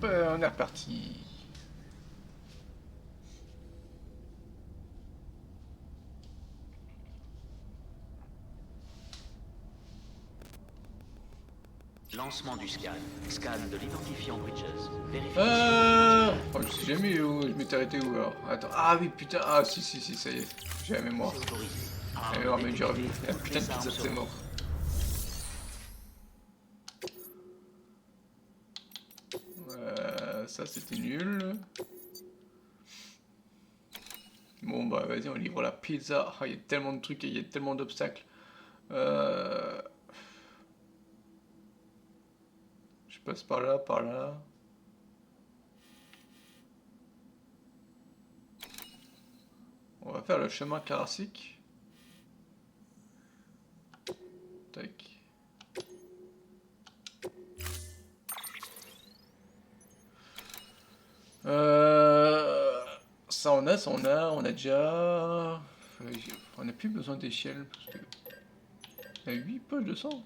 on est reparti. Lancement du scan. Scan de l'identifiant Bridges. Vérification. Oh, je sais jamais où je m'étais arrêté où alors. Attends. Ah oui putain. Ah si, ça y est. J'ai la mémoire. C'est autorisé. Alors mais j'ai revu. La putain de pizza c'est mort. Ça c'était nul. Bon bah vas-y on livre la pizza. Ah, il y a tellement de trucs et il y a tellement d'obstacles. Je passe par là, par là. On va faire le chemin classique. Tac. Ça on a déjà... On n'a plus besoin d'échelle parce que... Il y a 8 poches de sang.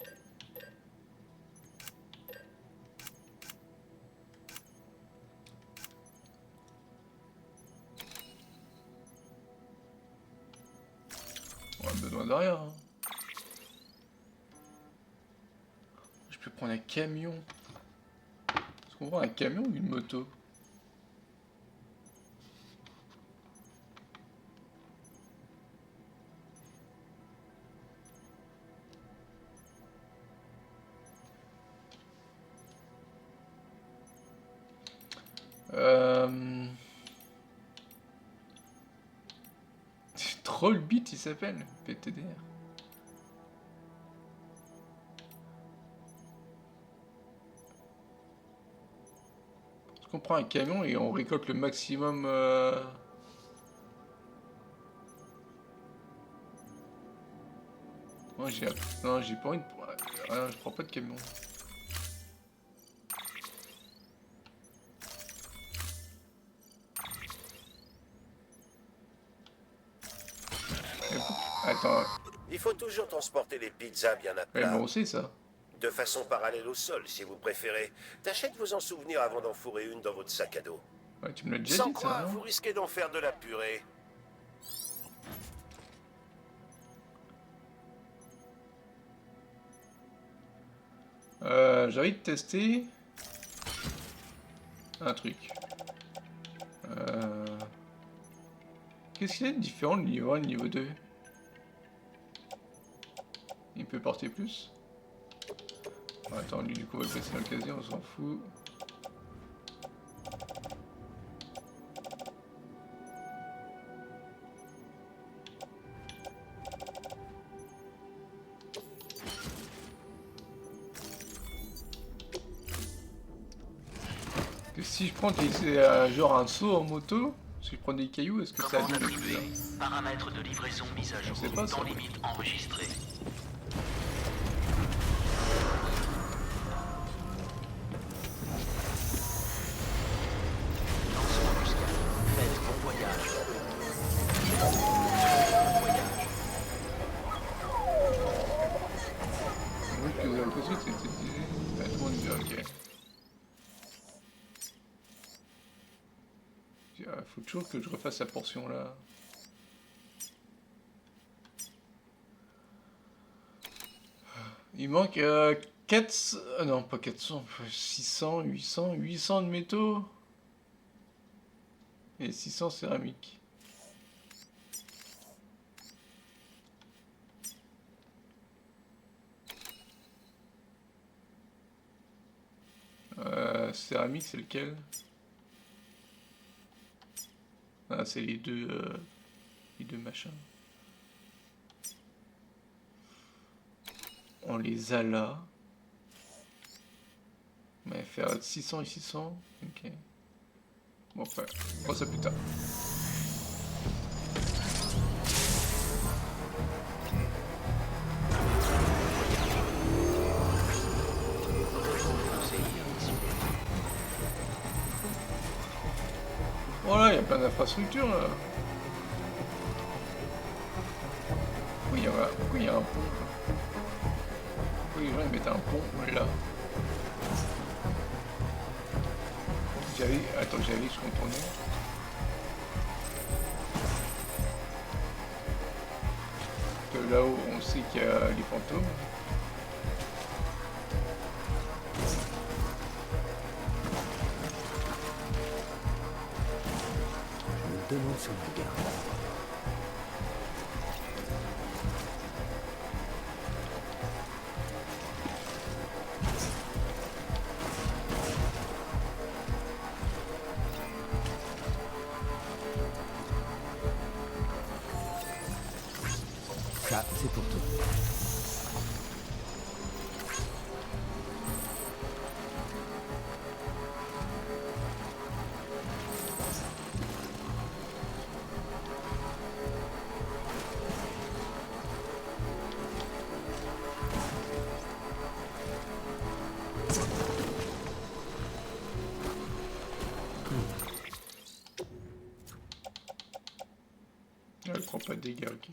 On a besoin de rien. Hein. Je peux prendre un camion. Est-ce qu'on prend un camion ou une moto? Trollbit il s'appelle, PTDR. Est-ce qu'on prend un camion et on récolte le maximum Moi j'ai... Non j'ai pas envie de... Ah non, je prends pas de camion. Attends. Il faut toujours transporter les pizzas bien à plat. Moi aussi ça. De façon parallèle au sol, si vous préférez. Tâchez de vous en souvenir avant d'en fourrer une dans votre sac à dos. Ouais, tu me l'as déjà Sans dit quoi, ça, non? vous risquez d'en faire de la purée. J'ai envie de tester un truc. Qu'est-ce qu'il y a de différent de niveau 1 et niveau 2? Il peut porter plus? Attends, lui du coup on va le passer dans le casier, on s'en fout. Que si je prends genre un saut en moto, si je prends des cailloux, est-ce que ça Commande annule attribuée. Paramètres de livraison mise à jour. sait pas, ça. Temps limite enregistré. Lancement du scan. Faites bon voyage. Bon voyage. Oui, que vous avez l'impression que c'était... Ah, tout le monde dit ok. Faut toujours que je refasse la portion là. Il manque 4... non, pas 400, 600, 800 de métaux. Et 600 céramiques. Céramique, c'est lequel? Ah, c'est les deux machins. On les a là. On va faire 600 et 600. Ok. Bon, enfin, on fera ça plus tard. Voilà, il y a plein d'infrastructures là. Pourquoi il y a un pont? Pourquoi les gens ils mettent un pont là? J'avais... Attends, j'avais ce contourné. Que là où on sait qu'il y a les fantômes. Je me demande si on regarde. Ça, c'est pour toi. Ah, elle prend pas de dégâts, ok.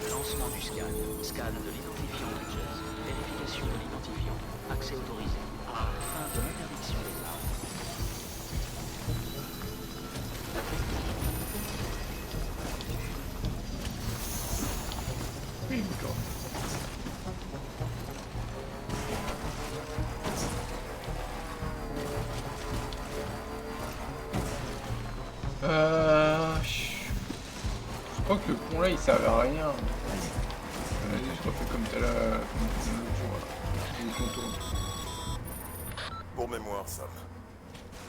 Lancement du scan. Scan de l'identifiant Bridges. Vérification de l'identifiant. Accès autorisé. Fin de l'interdiction des armes. Oui, d'accord. Je crois que le pont là il servait à rien. Vas-y, je refais comme tout à l'heure, comme l'autre jour. Là. Je contourne. Pour mémoire, Sam,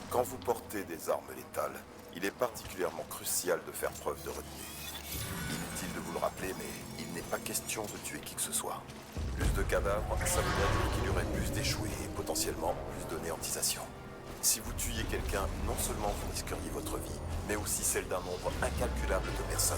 quand vous portez des armes létales, il est particulièrement crucial de faire preuve de retenue. Inutile de vous le rappeler, mais il n'est pas question de tuer qui que ce soit. Plus de cadavres, ça voudrait dire qu'il y aurait plus d'échoués et potentiellement plus de néantisation. Si vous tuiez quelqu'un, non seulement vous risqueriez votre vie, mais aussi celle d'un nombre incalculable de personnes.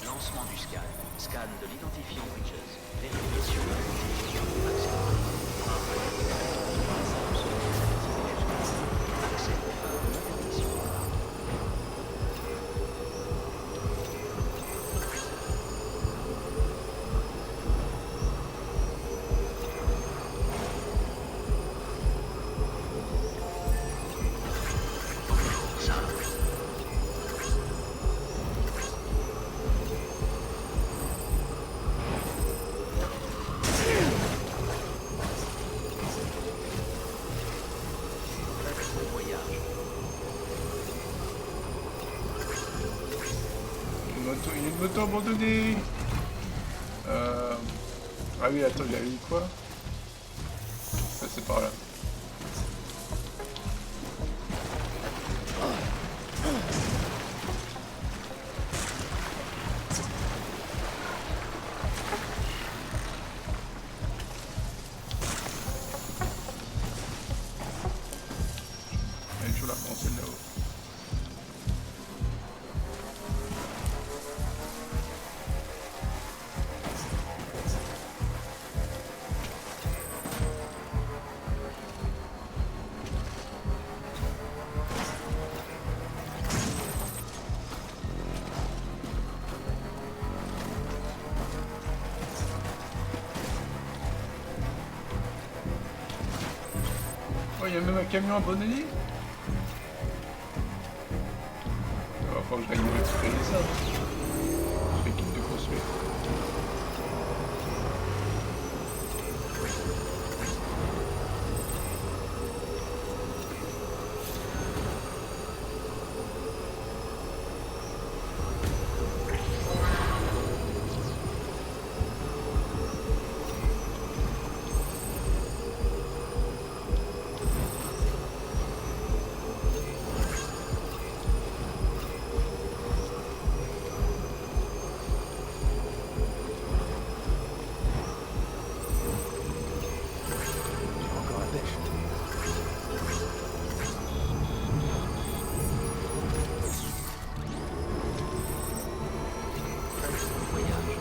Lancement du scan. Scan de l'identifiant Bridges. Vérification de l'identifiant. Accès autorisé. Accès aux fins de l'interdiction des armes. Il y a une moto abandonnée. Ah oui, attends, il a eu quoi? Ça c'est par là. Elle est toujours là, bon, celle là-haut. y a même un camion abandonné. Il va falloir que j'aille récupérer ça. L'équipe de construire. Encore la pêche. Voyage.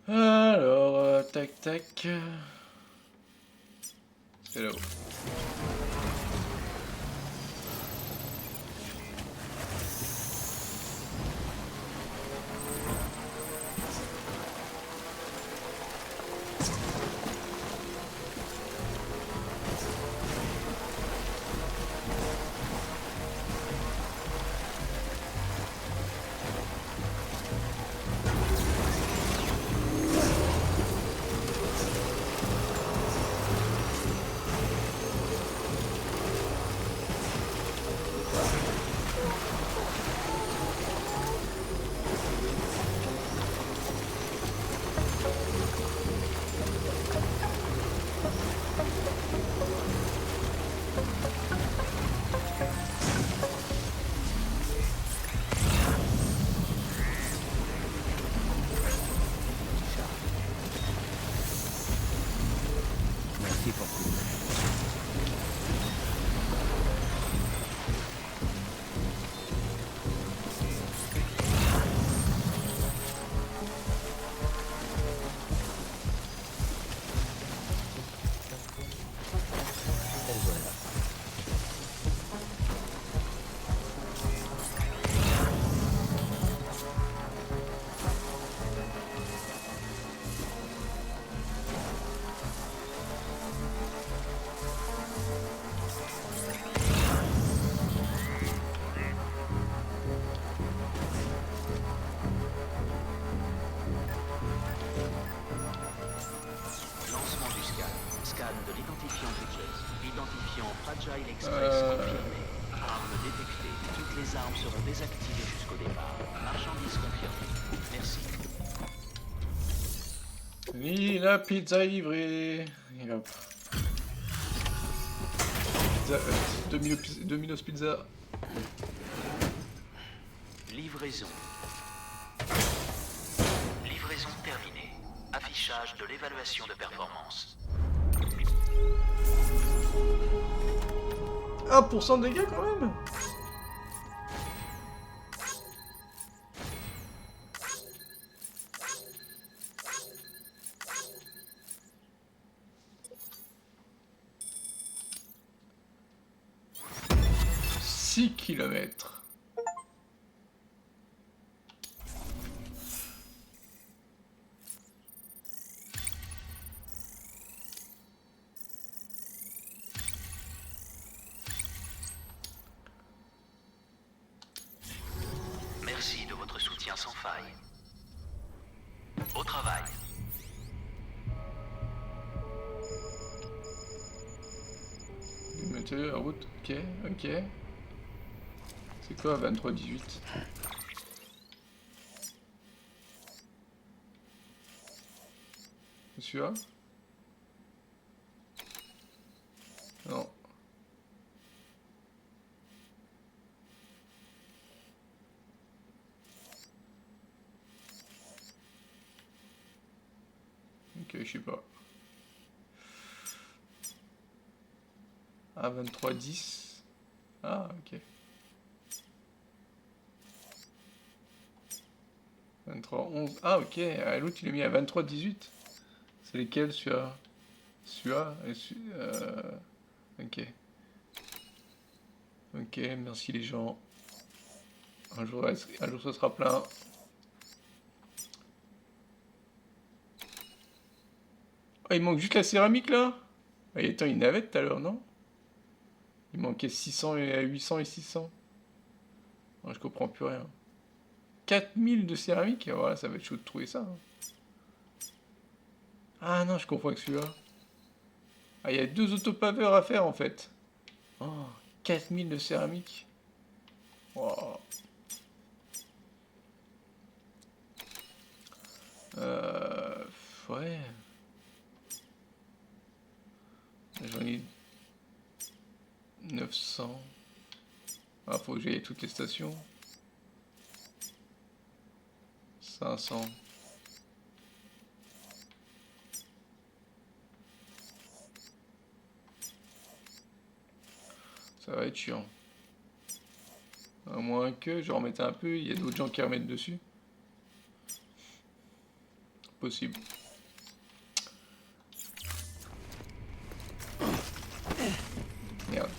Alors, tac tac. C'est là-haut. Merci pour tout. Et voilà. Lancement du scan. Scan de l'identifiant Bridges. Identifiant Fragile Express confirmé. Armes détectées. Toutes les armes seront désactivées jusqu'au départ. Marchandises confirmées. Merci. Oui, la pizza livrée. Et hop. Pizza Hut. Domino's Pizza. Livraison. Livraison terminée. Affichage de l'évaluation de performance. 1% de dégâts quand même. Six kilomètres. Merci de votre soutien sans faille. Au travail. Mettez la route. Ok, ok. C'est quoi 23-18? C'est celui-là? Non. Ok, je sais pas. Ah, 23,10. Ah, ok. 23,11. Ah, ok. Ah, l'autre, il est mis à 23,18. C'est lesquels, celui-là? Celui-là et ok. Ok, merci les gens. Un jour ce sera plein. Ah, il manque juste la céramique, là? Ah, attends, il y a une navette tout à l'heure, non? Il manquait 600 et 800 et 600. Non, je comprends plus rien. 4000 de céramique? Voilà, ça va être chaud de trouver ça, hein. Ah non, je comprends avec celui-là. Ah, il y a 2 autopaveurs à faire, en fait. Oh, 4000 de céramique. Wow. Ouais. J'en ai 900. Ah, faut que j'aille à toutes les stations. 500. Ça va être chiant. À moins que je remette un peu, il y a d'autres gens qui remettent dessus. Possible. Merde.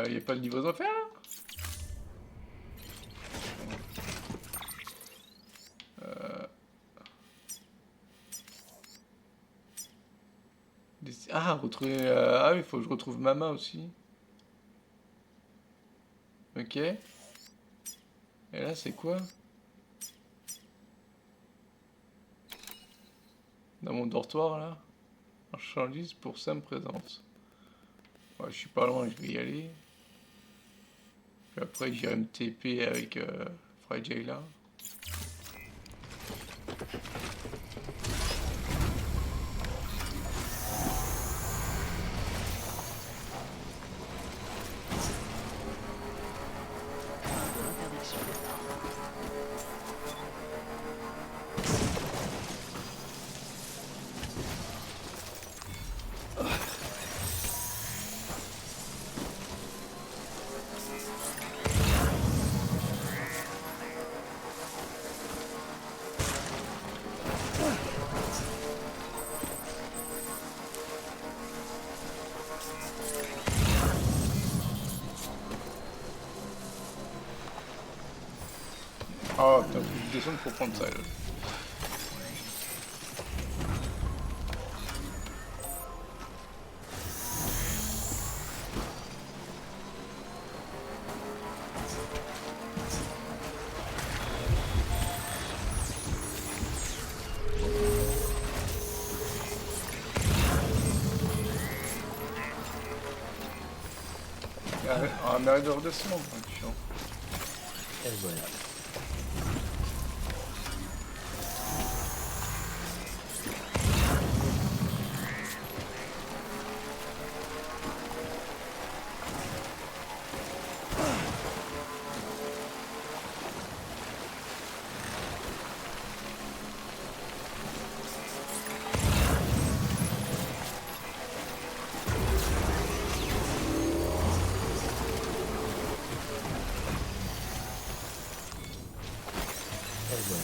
Il n'y a pas de livraison à faire là? Ah, retrouver... ah oui, il faut que je retrouve Mama aussi. Ok. Et là, c'est quoi? Dans mon dortoir, là. Marchandise pour Sam présence. Ouais, je suis pas loin, je vais y aller. Puis après, j'irai me TP avec Friday là. De l'interdiction des armes. Ah putain, faut que je descende pour prendre ça là. Ah, mais arrête de redescendre, chiant. Et voilà. Et voilà.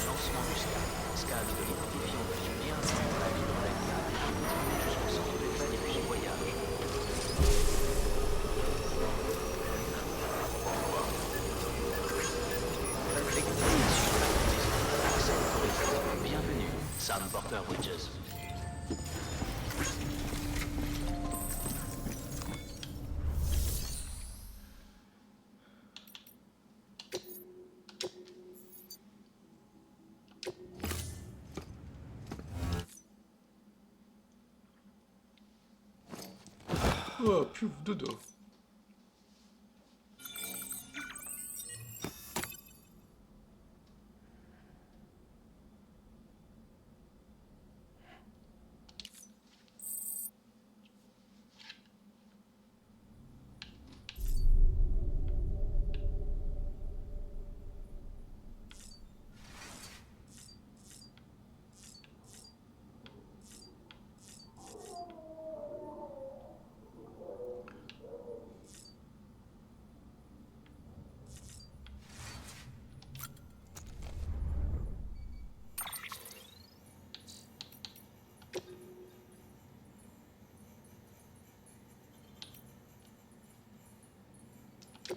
Lancement du scan. Scan de l'identifiant bien à la ligne d'Alca et continue jusqu'au centre de planification voyage. Bienvenue, Sam Porter Bridges. Oh, puf, dodo.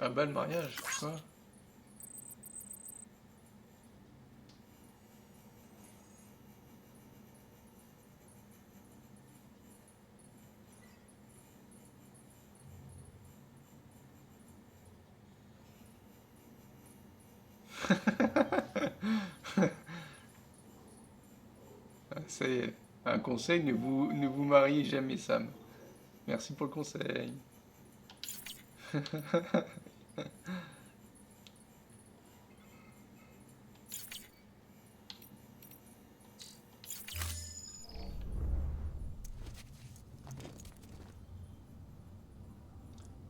Ah bah le mariage, quoi. Ah, ça y est. Un conseil, ne vous mariez jamais, Sam. Merci pour le conseil.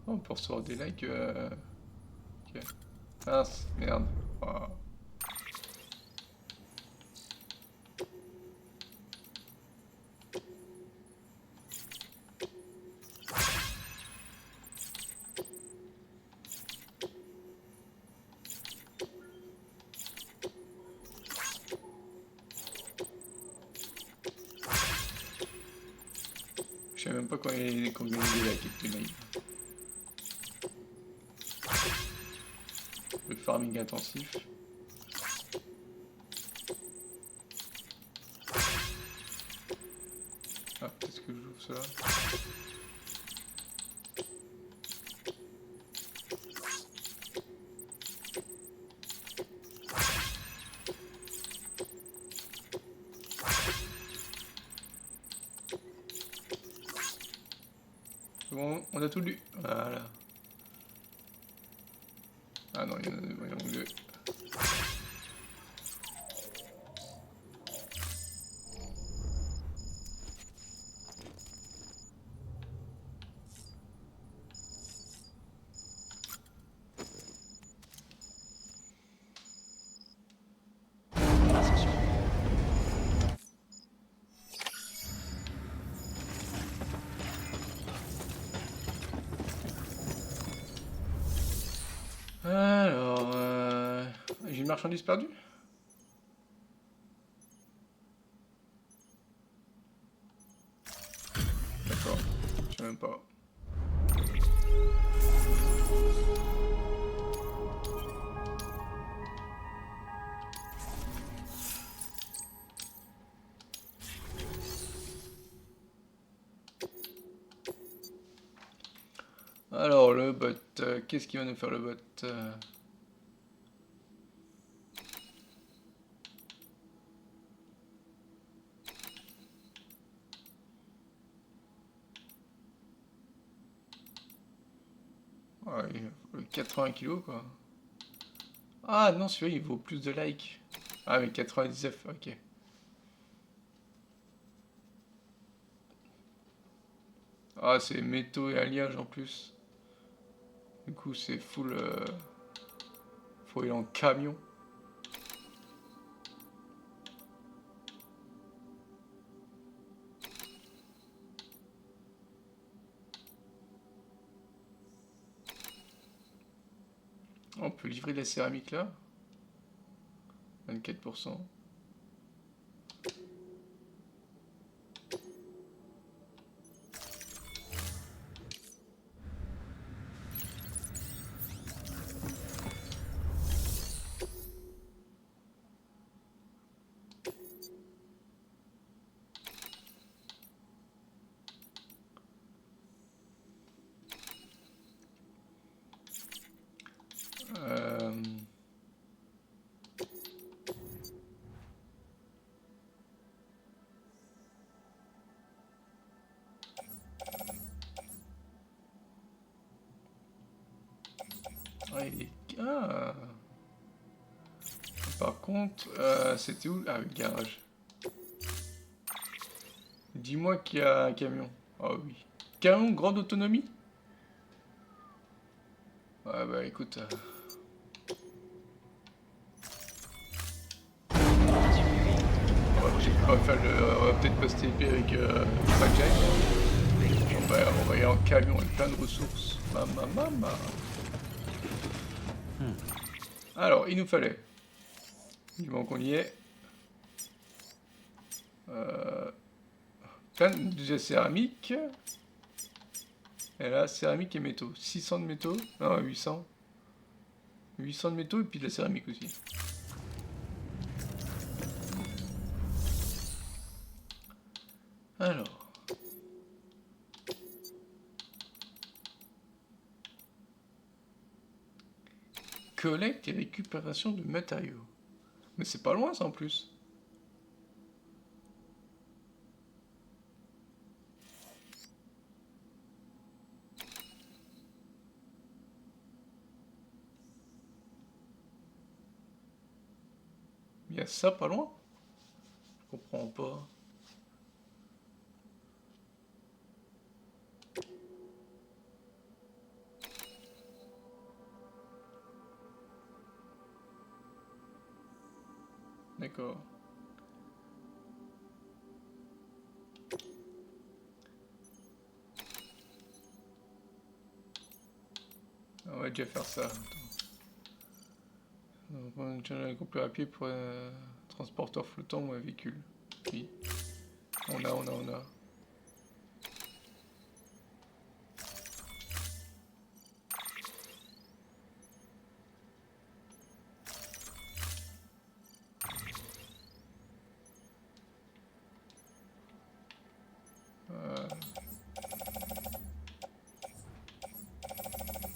Oh, pour recevoir des likes. Ok. Ah, merde. Oh. Je sais même pas combien il y a des likes avec les mails. Le farming intensif. Ah, peut-être que j'ouvre ça. Bon, on a tout lu. Voilà. Ah non, il y en a deux. Voyons deux. Ascension. Alors, j'ai une marchandise perdue? D'accord, je sais même pas. Alors, le bot, qu'est-ce qui va nous faire le bot? Ouais, 80 kilos quoi. Ah non, celui-là il vaut plus de likes. Ah mais 99, ok. Ah c'est métaux et alliage en plus. Du coup c'est full... faut aller en camion. On peut livrer de la céramique là. 24%. Ouais, ah. Par contre, c'était où? Ah, le garage. Dis-moi qu'il y a un camion. Ah oui. Camion grande autonomie? Ouais bah écoute. On va peut-être pas se TP avec Blackjack. On va y aller en camion avec plein de ressources. Mama. Alors, il nous fallait. Du moment qu'on y est. Plein de céramique. Et là, céramique et métaux. 600 de métaux. Non, 800. 800 de métaux et puis de la céramique aussi. Alors. Collecte et récupération de matériaux. Mais c'est pas loin ça en plus. Il y a ça pas loin? Je comprends pas. D'accord. On va déjà faire ça. Donc, on a complet à pied pour un transporteur flottant ou un véhicule. Oui. On a.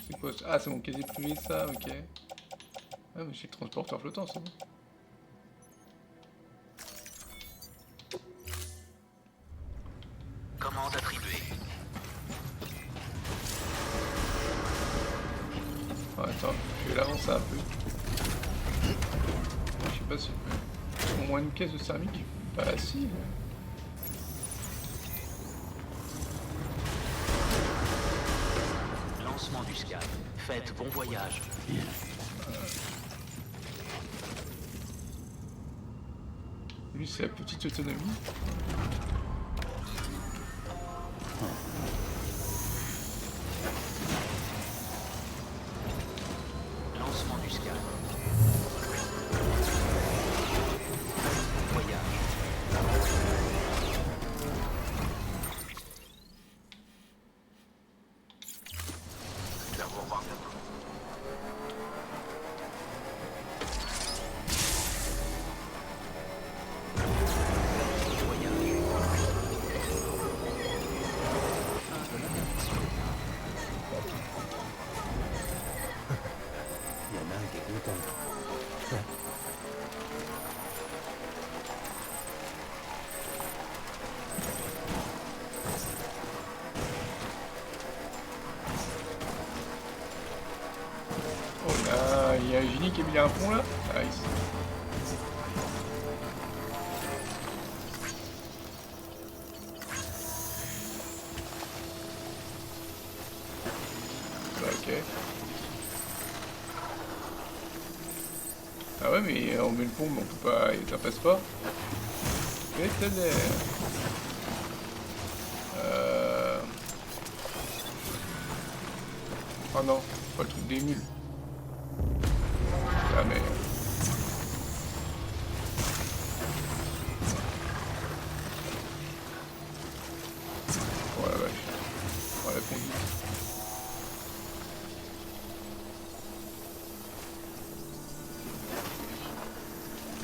C'est quoi ça? Ah, c'est mon casier privé ça, ok. Ah, mais j'ai le transporteur flottant, c'est bon. Commande attribuée. Ah, attends, je vais l'avancer un peu. Je sais pas si... Au moins une caisse de céramique? Bah si. Lancement du scan. Faites bon voyage. Lui, c'est la petite autonomie. Lancement du scan. Voyage. Bien, vous revoir bientôt. Il y en a un qui est content. Oh là, il y a un génie qui a mis un pont là. Nice. Bah, ok. Ah ouais, mais on met le pont, mais on peut pas... ça passe pas. Vétérinaire. Oh non, pas le truc des mules. Ah mais... Oh la vache. Oh la conduite.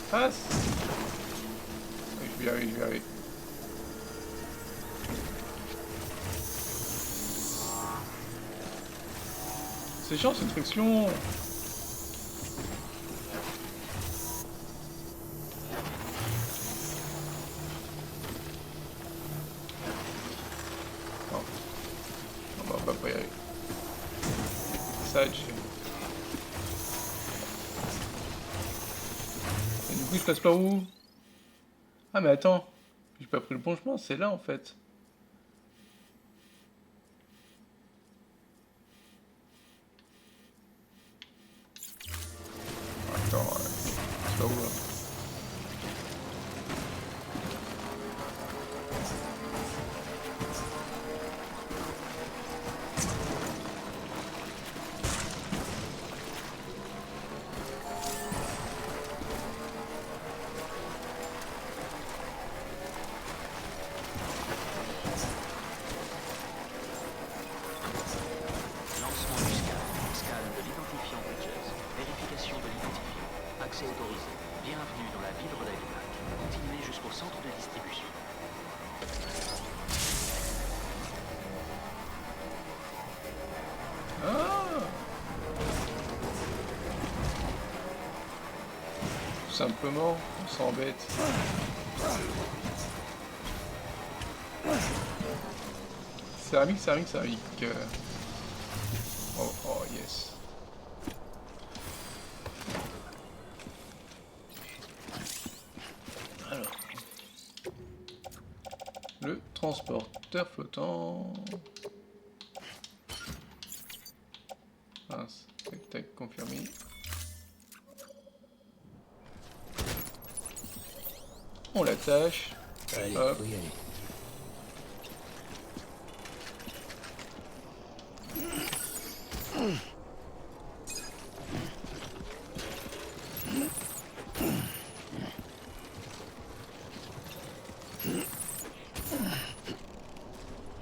Passe. Je vais y arriver, je vais y arriver. C'est chiant cette friction. Non. Non, bah, on va pas y arriver. Ça, je... Et du coup, je passe par où? Ah, mais attends. J'ai pas pris le bon chemin, c'est là en fait. Attends, c'est pas où là? simplement, on s'embête. Céramique, céramique, céramique. Oh, oh, yes. Alors. Le transporteur flottant. Mince. Tac, tac, confirmé. On l'attache. Allez, Hop. faut y aller.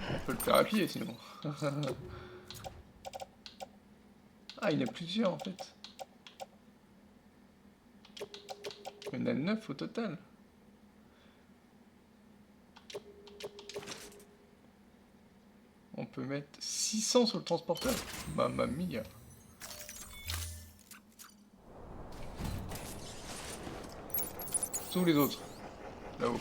On peut le faire à pied sinon. Ah, il y en a plusieurs en fait. Il y en a 9 au total. On peut mettre 600 sur le transporteur. Mamma mia. Tous les autres. Là-haut.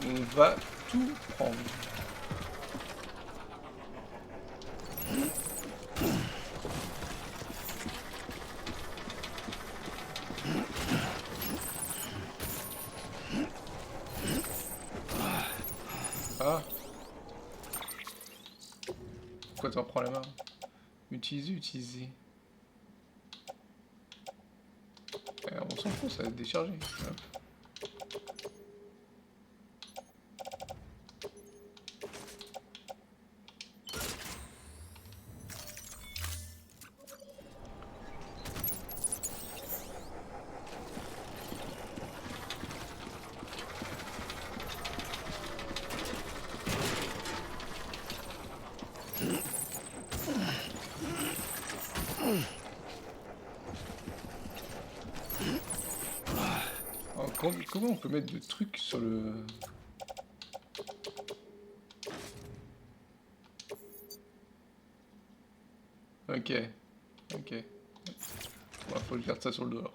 On va tout prendre. Ah. Pourquoi t'en prends la main? Utiliser, utiliser. On s'en fout, ça va se décharger. Hop. Alors, comment on peut mettre de trucs sur le... Ok. Ok. Bon, faut que je garde ça sur le dehors.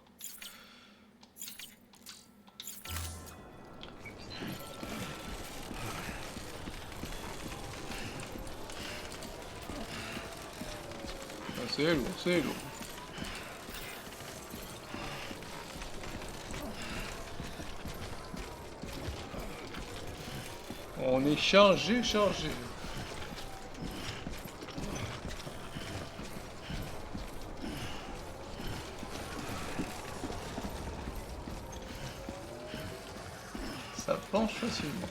Ah, c'est lourd, c'est lourd. On est chargé, chargé. Ça penche facilement.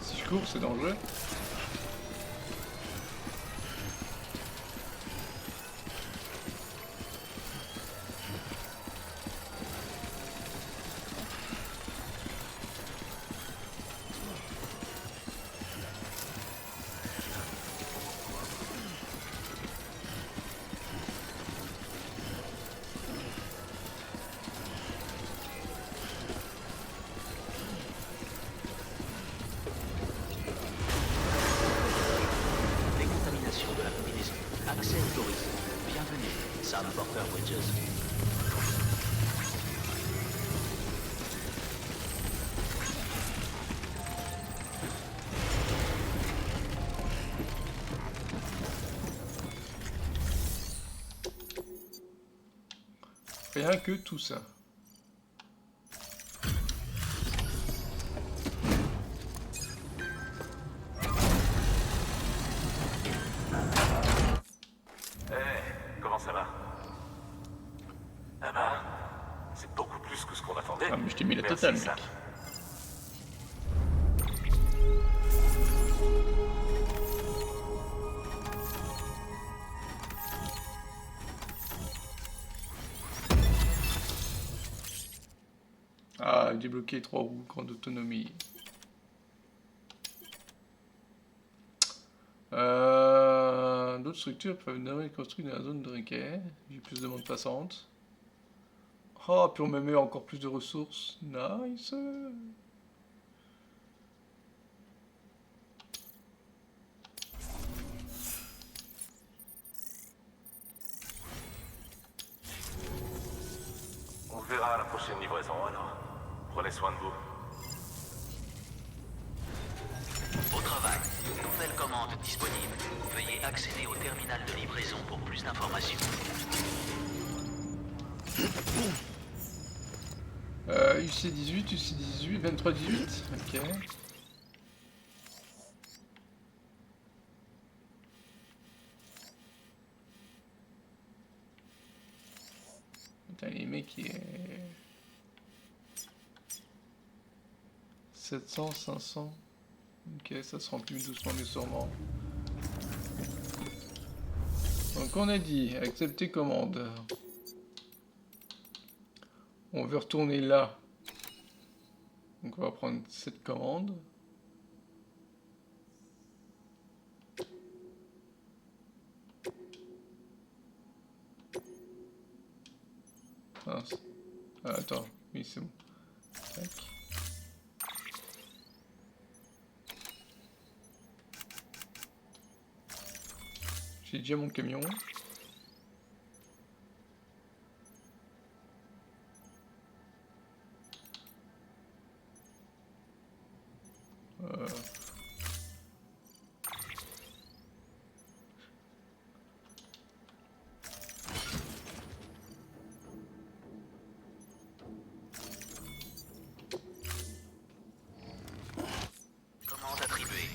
Si je cours, c'est dangereux. Décontamination de la combinaison. Accès autorisé. Bienvenue, Sam Porter Bridges. Rien que tout ça. Ah bah, c'est beaucoup plus que ce qu'on attendait. Ah, mais je t'ai mis la Merci, totale, Sam. mec. Ah, débloquer 3 roues, grande autonomie. D'autres structures peuvent être construites dans la zone de requête. J'ai plus de bande passante. Oh, puis on me met encore plus de ressources. Nice. On se verra à la prochaine livraison alors. Prenez soin de vous. Au travail, nouvelle commande disponible. Veuillez accéder au terminal de livraison pour plus d'informations. UC18, UC18, 2318. Ok. Putain, les mecs, il est... 700, 500. Ok, ça se remplit doucement mais sûrement. Donc on a dit, accepter commande. On veut retourner là. Donc on va prendre cette commande. Mince. Ah, attends, oui c'est bon. Tac. J'ai déjà mon camion. Commande attribuée.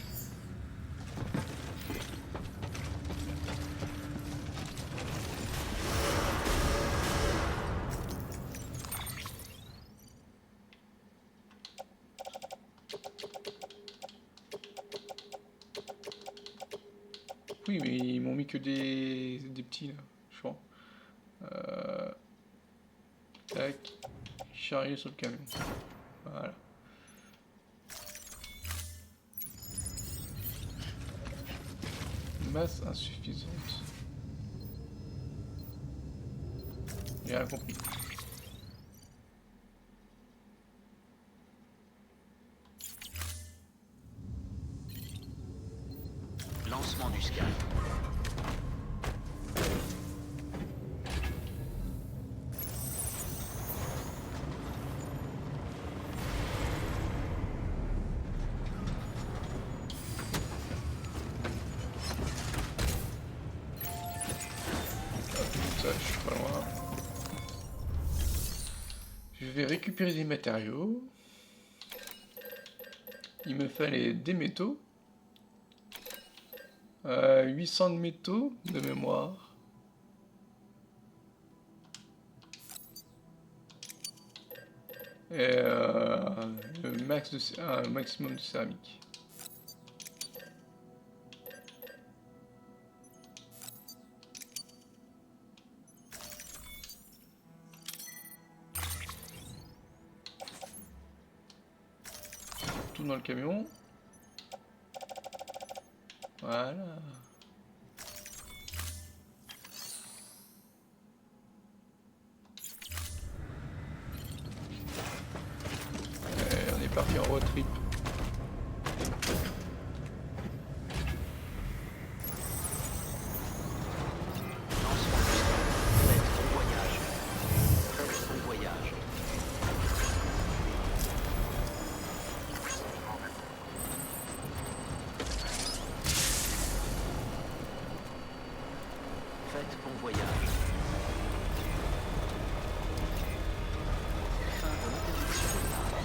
Oui, mais ils m'ont mis que des petits là, je crois. Tac. Charrier sur le camion. Voilà. Masse insuffisante. J'ai rien compris. Lancement du scan. Ça, je suis pas loin. Je vais récupérer des matériaux. Il me fallait des métaux. 800 de métaux de mémoire. Et un maximum de céramique. Tout dans le camion. Voilà. Et on est parti en road trip. Lancement du scan. Faites bon voyage. Faites bon voyage. Faites bon voyage. Fin de l'interdiction de l'arme.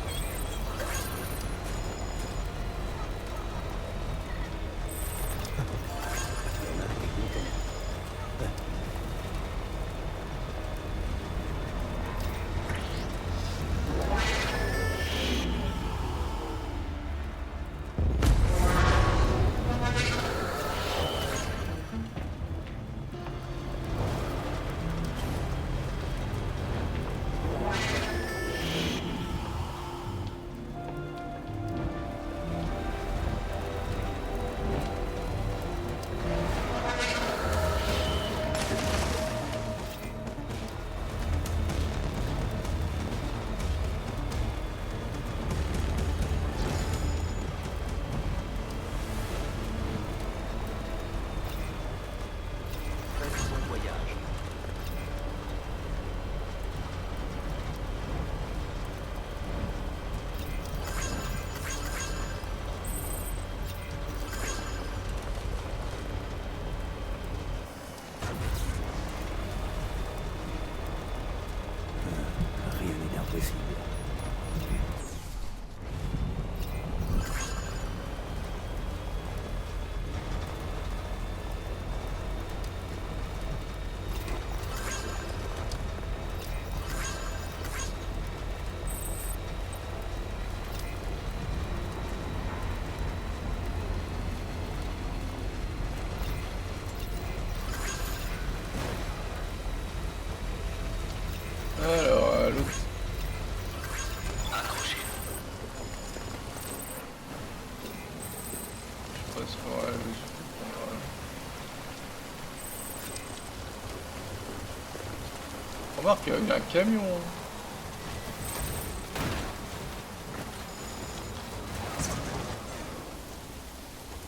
Remarque, il y a un camion.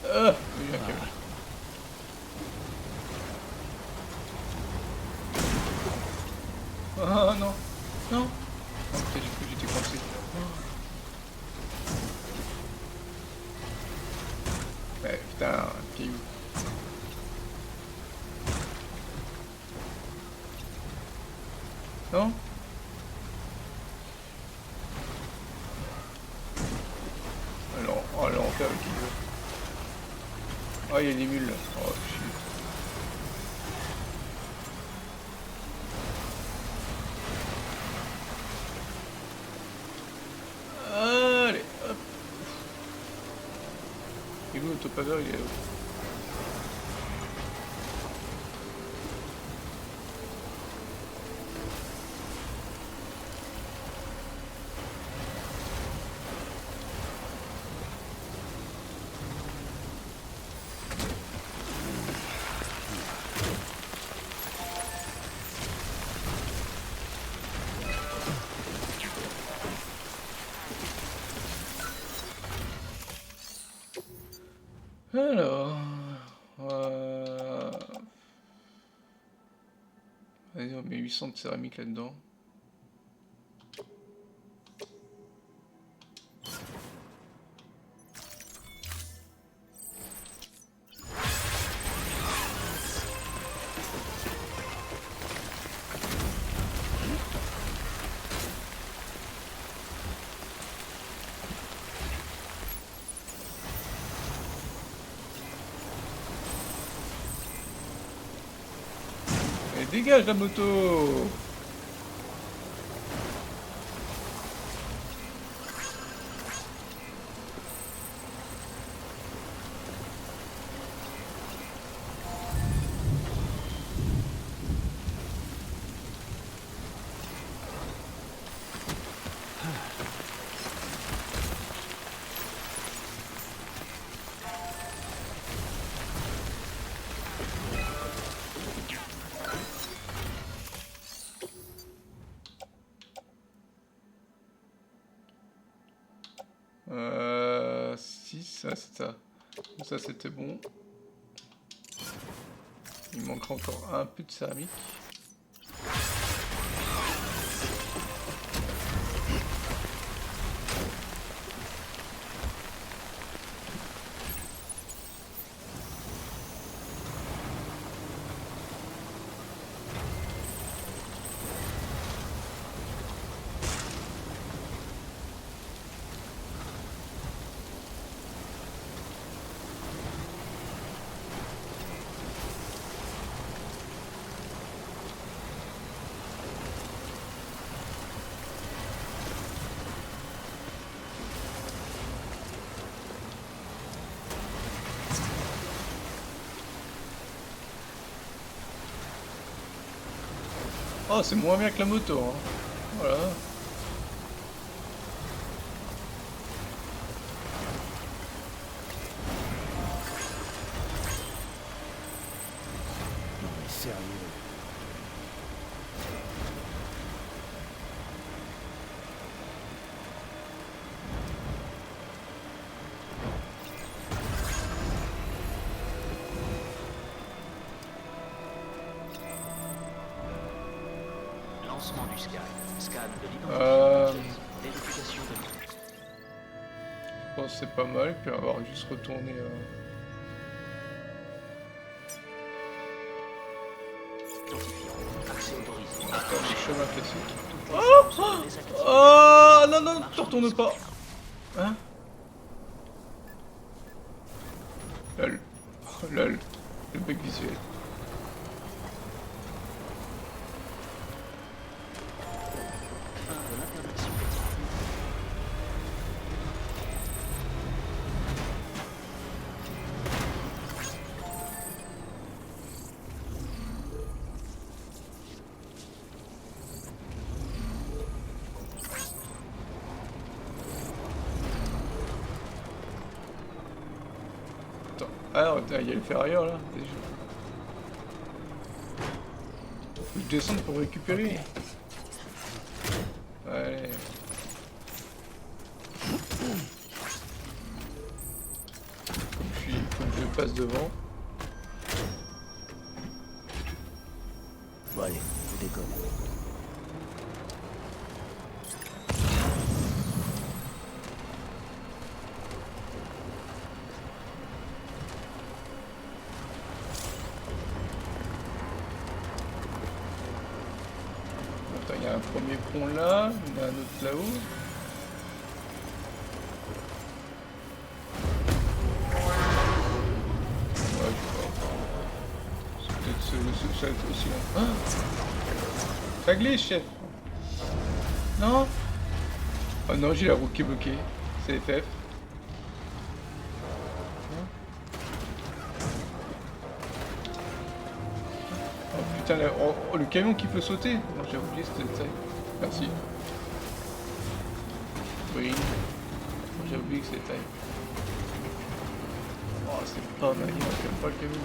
Il y a un camion. Ah non. Non. Ok, j'ai cru que j'étais coincé. Ouais, putain, un caillou. Non? Alors, oh l'enfer avec les deux. Oh, il y a des mules là. Oh, shit. Allez, hop. Et où l'autopaveur, il est là. Alors, vas-y, on met 800 de céramique là-dedans. Et dégage la moto! Si, ça c'est ça. Ça c'était bon. Il manquera encore un peu de céramique. Oh, c'est moins bien que la moto, hein. Voilà. Non mais sérieux. Lancement du scan. Scan de l'identifiant. Vérification de nom. Je pense que c'est pas mal, puis on va juste retourner. Identifiant. Accès autorisé. Attends, les chemins classiques. Toutes les armes seront désactivées. Oh non, non, tu retournes pas. Hein? Lol. Lol. Le bug visuel. Fin de l'interdiction. Attends. Ah, il y a le ferrailleur là, déjà. Faut que je descende pour récupérer. Allez. Faut que je passe devant. Bon allez, on déconne. Attends, il y a un premier pont là, il y en a un autre là-haut. Ouais, je sais pas. C'est peut-être ça aussi là. Ah, ça glitch, chef. Non. Oh non, j'ai la roue qui est bloquée. C'est FF. Oh putain, oh, le camion qui peut sauter. Non, j'ai oublié ce détail. Merci. Oui. J'ai oublié que c'était taille. Oh, c'est pas mal, j'aime pas le camion.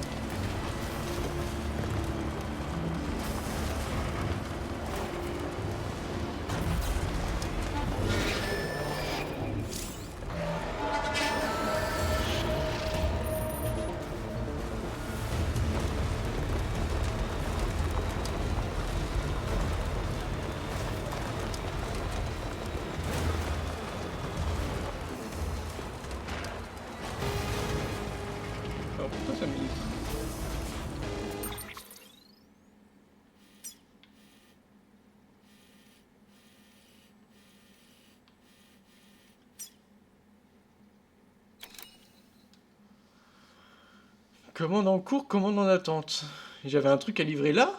Alors pourquoi ça me dit? Commande en cours, commande en attente. J'avais un truc à livrer là?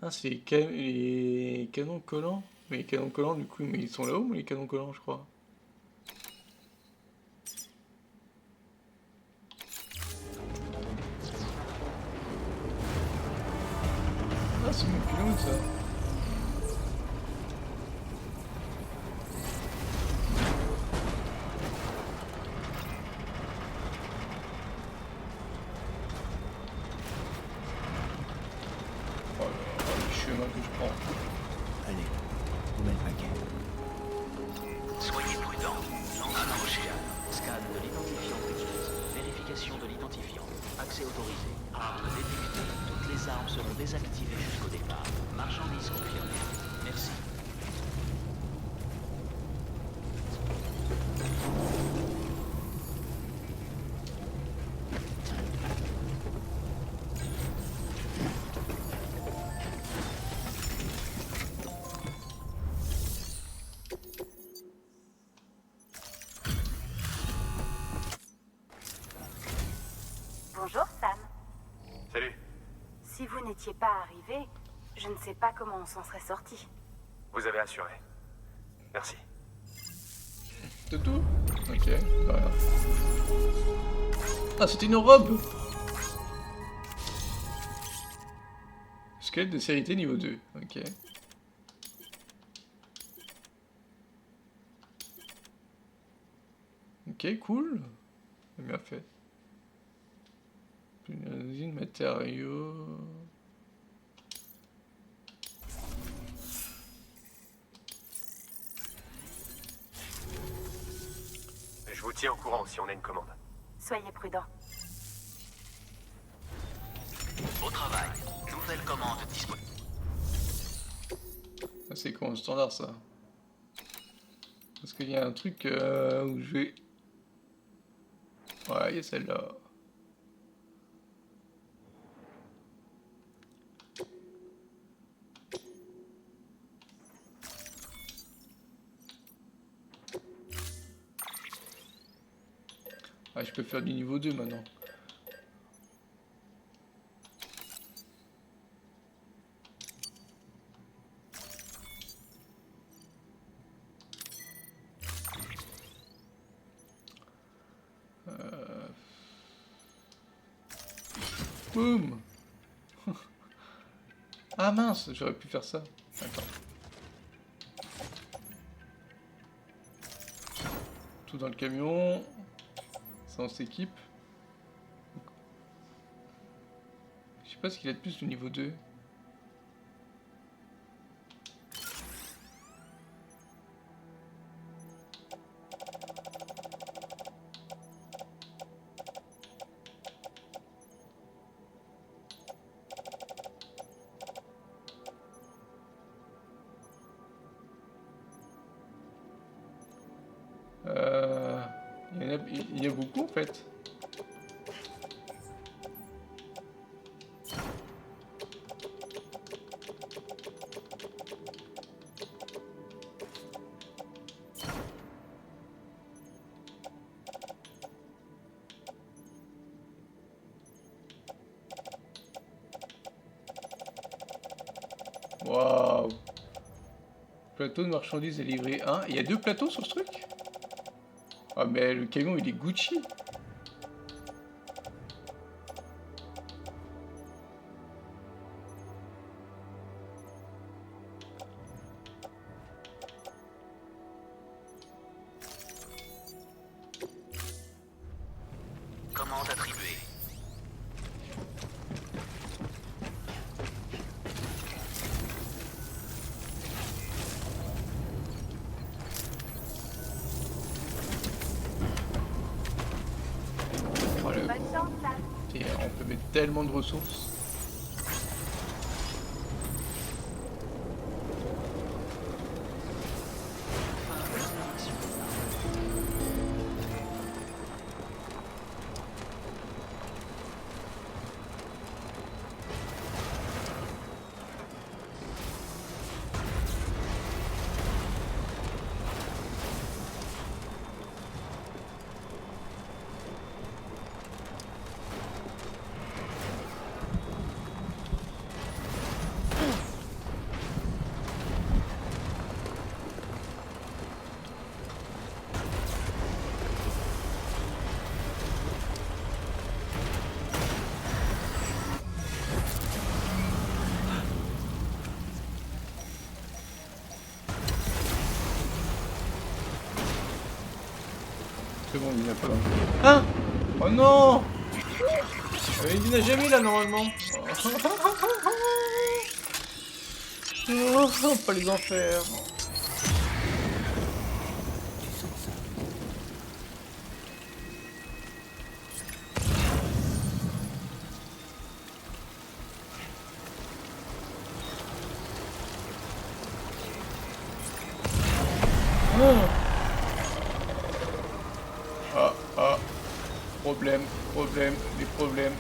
Ah, c'est les canons collants. Mais les canons collants, du coup, mais ils sont là-haut, les canons collants, je crois. Ah, c'est mon pilote, ça. Oh là là, le chemin que je prends. Allez, on met le paquet. Soyez prudents. Lancement Ocean. Scan de l'identifiant Bridges. Vérification de l'identifiant. Accès autorisé. Armes détectées. Toutes les armes seront désactivées jusqu'au départ. Marchandises confirmées. Merci. Bonjour Sam. Salut. Si vous n'étiez pas arrivé, je ne sais pas comment on s'en serait sorti. Vous avez assuré. Merci. C'est tout? Ok, voilà. Ah, c'était une robe! Squelette de sérité niveau 2, ok. Ok, cool. C'est bien fait. Une usine matériaux. Je vous tiens au courant si on a une commande. Soyez prudents. Au travail. Nouvelle commande disponible. Ah, c'est con, standard ça. Parce qu'il y a un truc où je vais. Ouais, il y a celle-là. Ah, je peux faire du niveau 2 maintenant. Boum. Ah mince, j'aurais pu faire ça. Attends. tout dans le camion. Ça on s'équipe. Je sais pas ce qu'il a de plus au niveau 2. Il y a beaucoup en fait. Waouh. Plateau de marchandises est livré 1. Il y a 2 plateaux sur ce truc? Ah mais le camion il est Gucci. Commande attribuée. Oh, le... Bonne chance, là. Et on peut mettre tellement de ressources. C'est bon, il n'y a pas là. Hein? Oh non! Il n'a jamais là normalement. Oh, pas les enfers. Ah, problème, des problèmes.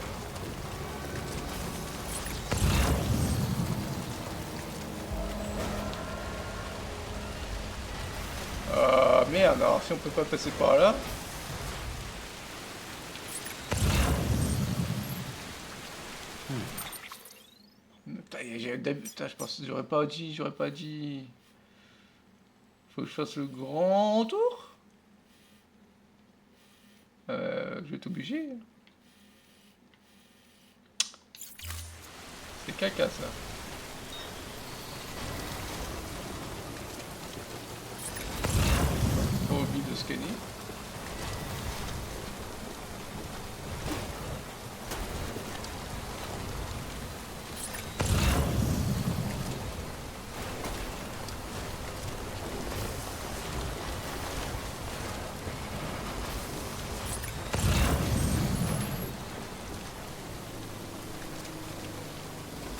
Ah merde, alors si on peut pas passer par là. Putain, je pense que j'aurais pas dit. Faut que je fasse le grand tour. Je vais être obligé. C'est caca ça. Pas oublier de scanner.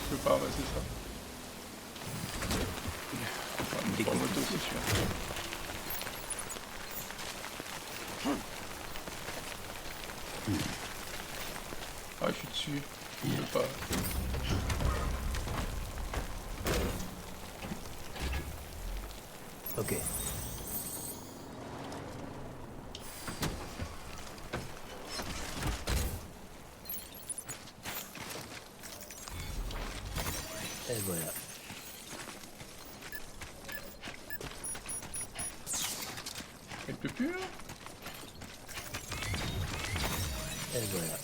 Je peux pas ramasser ça. Pas en moto, c'est sûr. Ah, je suis dessus. Je peux pas. Ok. Et voilà. Elle peut plus, hein? Et voilà.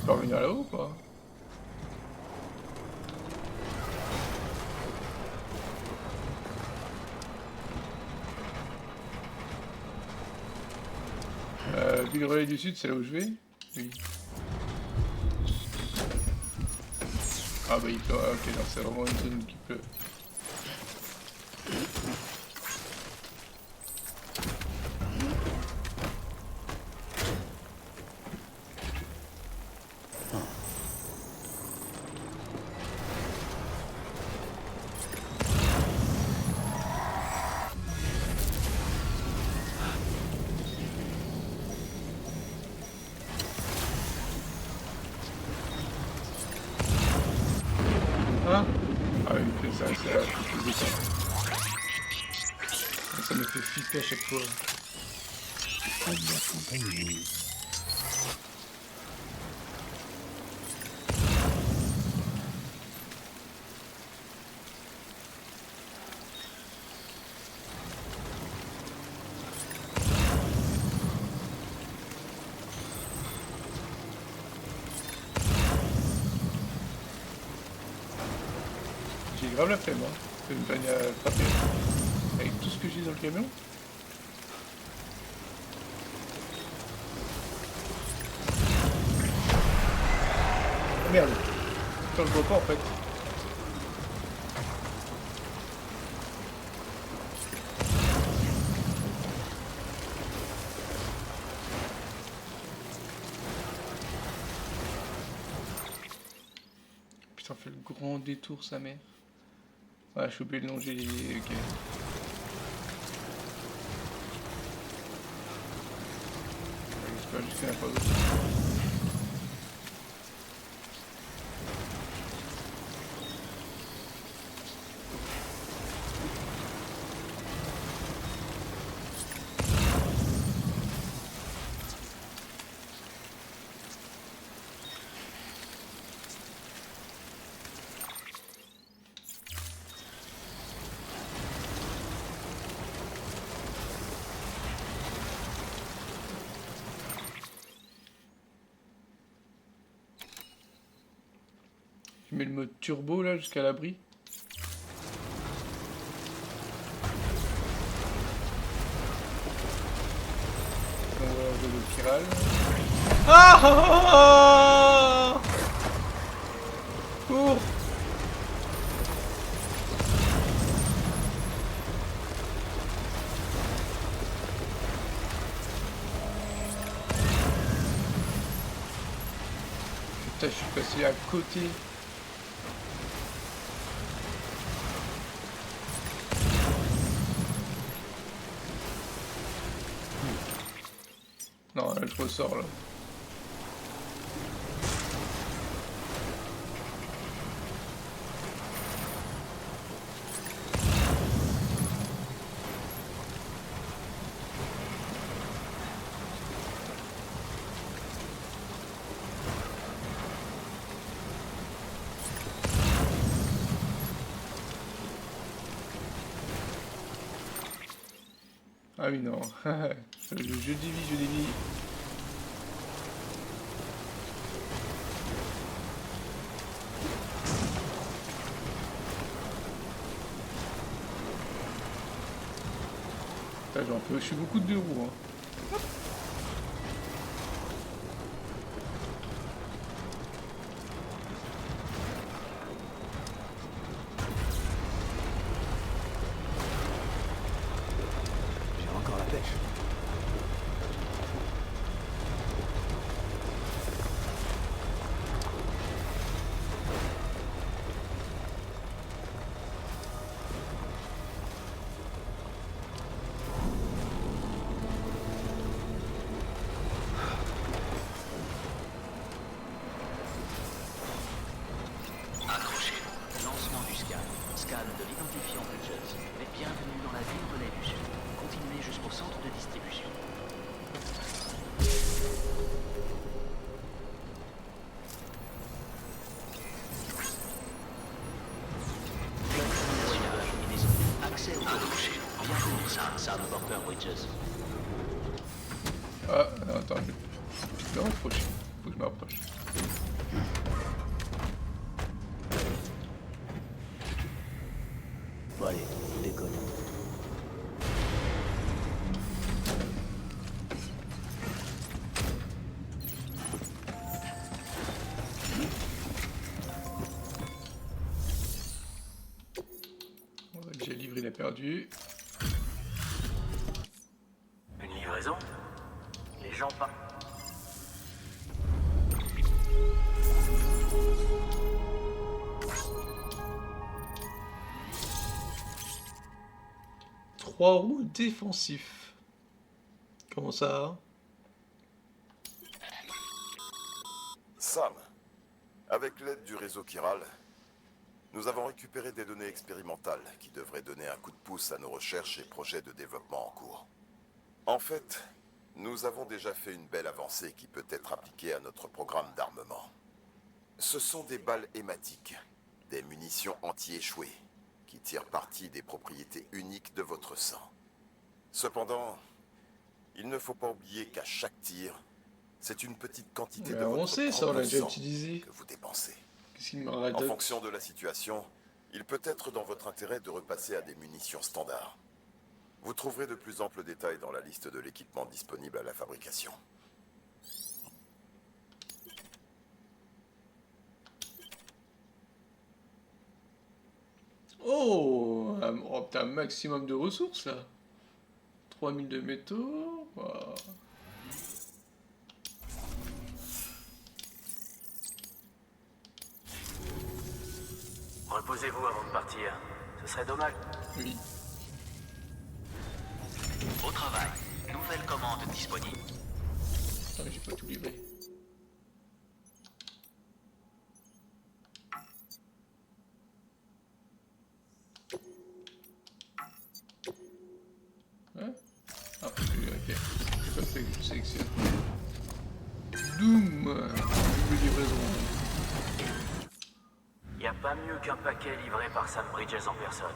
peux revenir là-haut, quoi. Ville relais du sud, c'est là où je vais? Oui. Ah bah il pleut, ok, donc c'est vraiment une zone qui pleut. Hein? Ah oui, c'est ça, c'est là, je faisais ça. Ça me fait flipper à chaque fois. Pas de la compagnie. J'ai grave la flemme, hein. C'est une bagne à frapper. Avec tout ce que j'ai dans le camion. Oh merde. Putain, je vois pas en fait. Putain, fait le grand détour sa mère. Ah, je suis oublié de longer les... Ok. J'espère juste qu'il n'y en a pas d'autres. Je mets le mode turbo là jusqu'à l'abri. On va avoir de l'eau qui râle. Ah, cours. Putain, je suis passé à côté. Non, là, je ressors là. Ah oui, non. Je dévie, je dévie. Putain, j'en peux, je suis beaucoup de deux roues. Hein. J'ai encore la pêche. Accrochez-vous. Lancement du scan. Scan de l'identifiant Bridges. Et bienvenue dans la ville relais du Sud. Continuez jusqu'au centre de distribution. Voyage et accès au accrochez-vous. Bienvenue, Sam Porter Bridges. Ah, non, attends, je vais me rapprocher. Faut que je me rapproche. perdu. Une livraison? Les gens pas. Trois roues défensifs. Comment ça? Sam, avec l'aide du réseau Chiral, nous avons récupéré des données expérimentales qui devraient donner un coup de pouce à nos recherches et projets de développement en cours. En fait, nous avons déjà fait une belle avancée qui peut être appliquée à notre programme d'armement. Ce sont des balles hématiques, des munitions anti-échouées, qui tirent parti des propriétés uniques de votre sang. Cependant, il ne faut pas oublier qu'à chaque tir, c'est une petite quantité de on votre sait ça, on l'a propre déjà sang utilisé. que vous dépensez. Qu'est-ce qu'il me En radote? fonction de la situation, il peut être dans votre intérêt de repasser à des munitions standards. Vous trouverez de plus amples détails dans la liste de l'équipement disponible à la fabrication. Oh, oh putain, un maximum de ressources là. 3000 de métaux. Wow. Reposez-vous avant de partir. Ce serait dommage. Oui. Au travail. Nouvelle commande disponible. Ah, j'ai pas tout livré. Hein? Ah, ok. J'ai pas fait que je sélectionne. Doom. Double livraison. Y a pas mieux qu'un paquet livré par Sam Bridges en personne.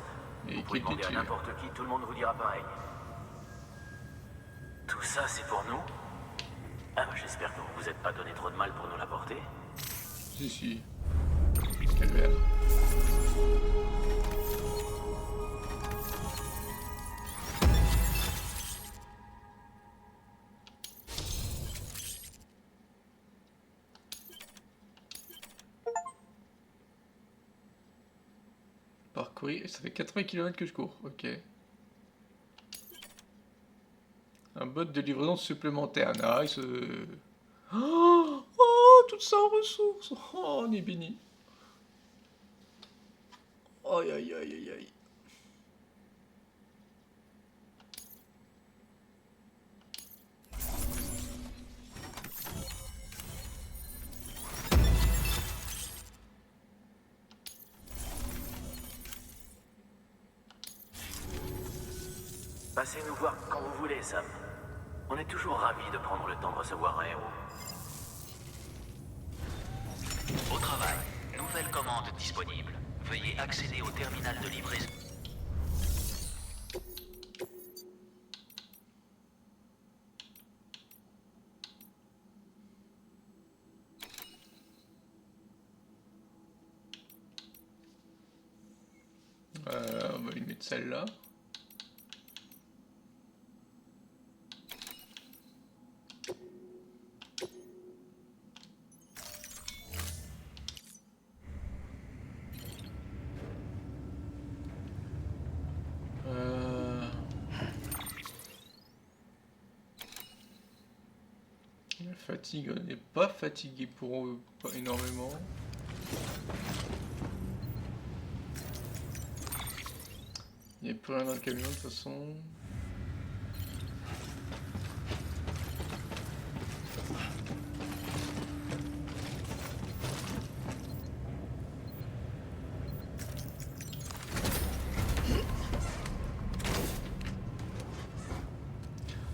Et Vous pouvez qui était demander à tué. n'importe qui, tout le monde vous dira pareil. Tout ça, c'est pour nous? Ah, bah, j'espère que vous vous êtes pas donné trop de mal pour nous l'apporter. Si. Calvaire. Parcourir, ça fait 80 km que je cours, ok. Un bot de livraison supplémentaire, nice. Tout ça en ressources. Oh, on est béni. Aïe, aïe, aïe, aïe, aïe. Passez nous voir quand vous voulez, Sam. On est toujours ravis de prendre le temps de recevoir un héros. Au travail. Nouvelle commande disponible. Veuillez accéder au terminal de livraison. On va lui mettre celle-là. La fatigue, on n'est pas fatigué pour eux, pas énormément. Il n'y a plus rien dans le camion de toute façon.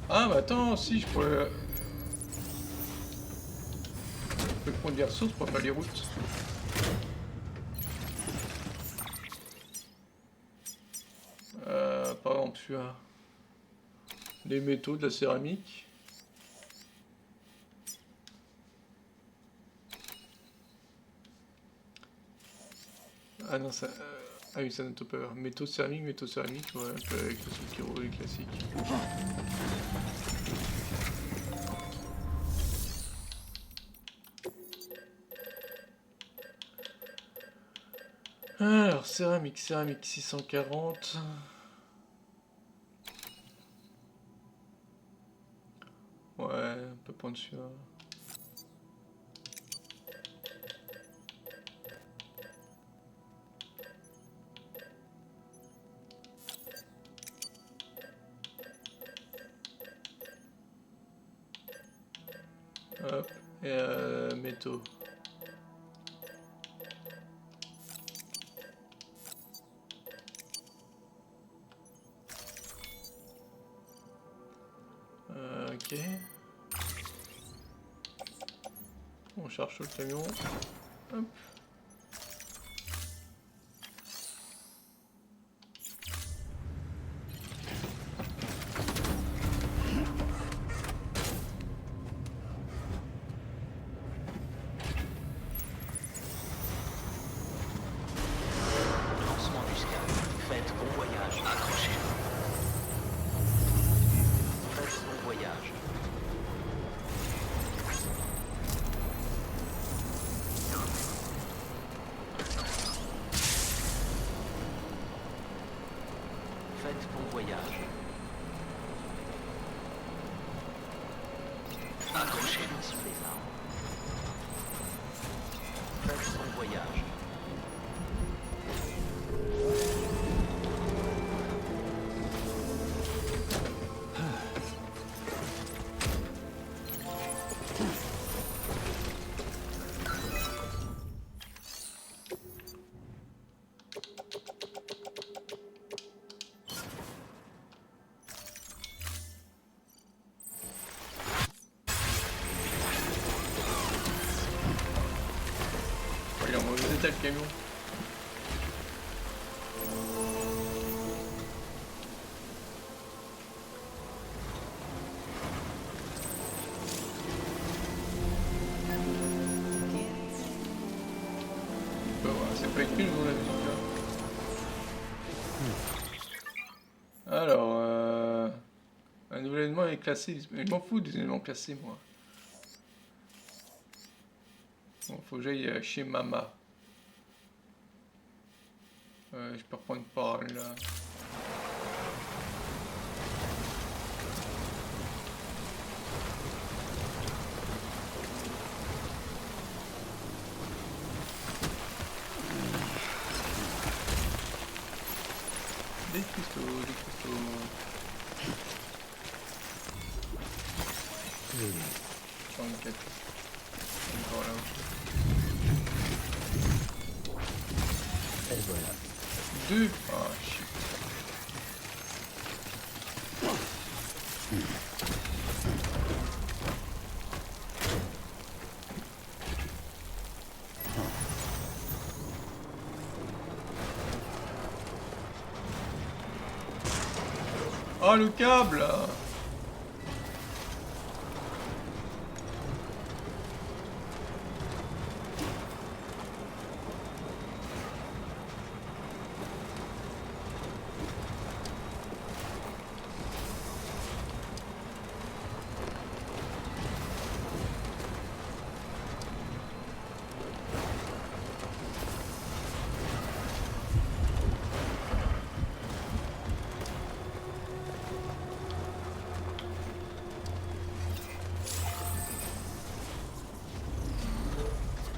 Ah bah attends, si je pourrais... Je peux prendre des ressources pour faire les routes. Par exemple, tu as les métaux, de la céramique. Ah non, ça... Ah oui, ça n'a pas peur. Métaux, céramique, ouais, un peu avec le truc qui roule classique. Alors, céramique 640. peut prendre celui-là. Hop, et métaux. Ok. On charge sur le camion. Hop. Lancement du scan. Faites bon voyage. Accrochez-vous. Faites bon voyage. Faites bon voyage. Accrochez-vous sous les arbres. Faites bon voyage. Il est en mauvais état le camion. Voilà, c'est pas écrit dans la musique là. Alors, un nouvel élément est classé. Je m'en fous des éléments classés moi. Bon, faut que j'aille chez Mama. Je peux reprendre par là. Des cristaux, des cristaux. 34. Encore là. Et voilà. 2. Ah shit. Oh le câble!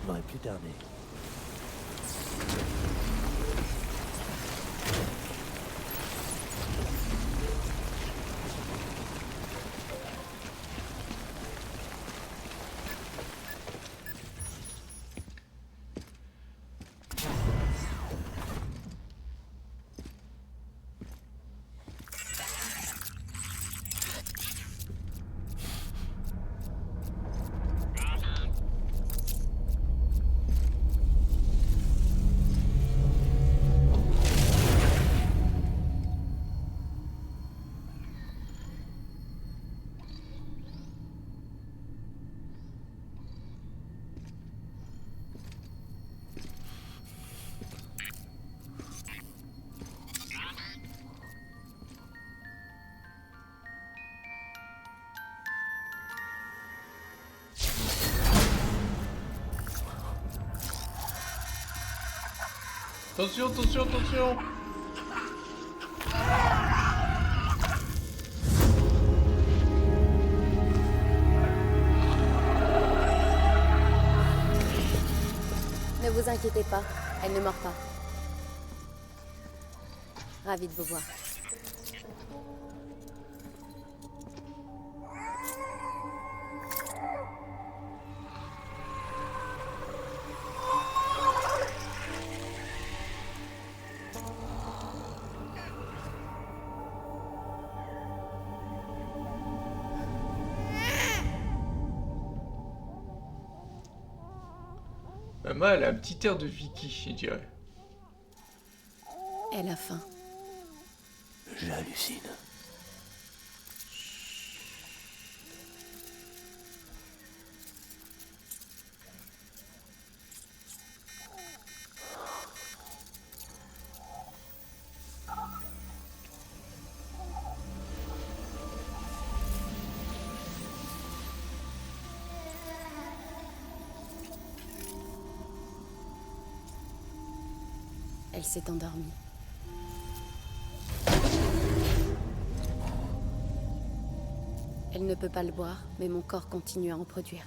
Ça n'aurait plus tardé. Attention, attention, attention! vous inquiétez pas, elle ne mord pas. Ravie de vous voir. Maman, elle a un petit air de Vicky, je dirais. Elle a faim. J'hallucine. Elle s'est endormie. Elle ne peut pas le boire, mais mon corps continue à en produire.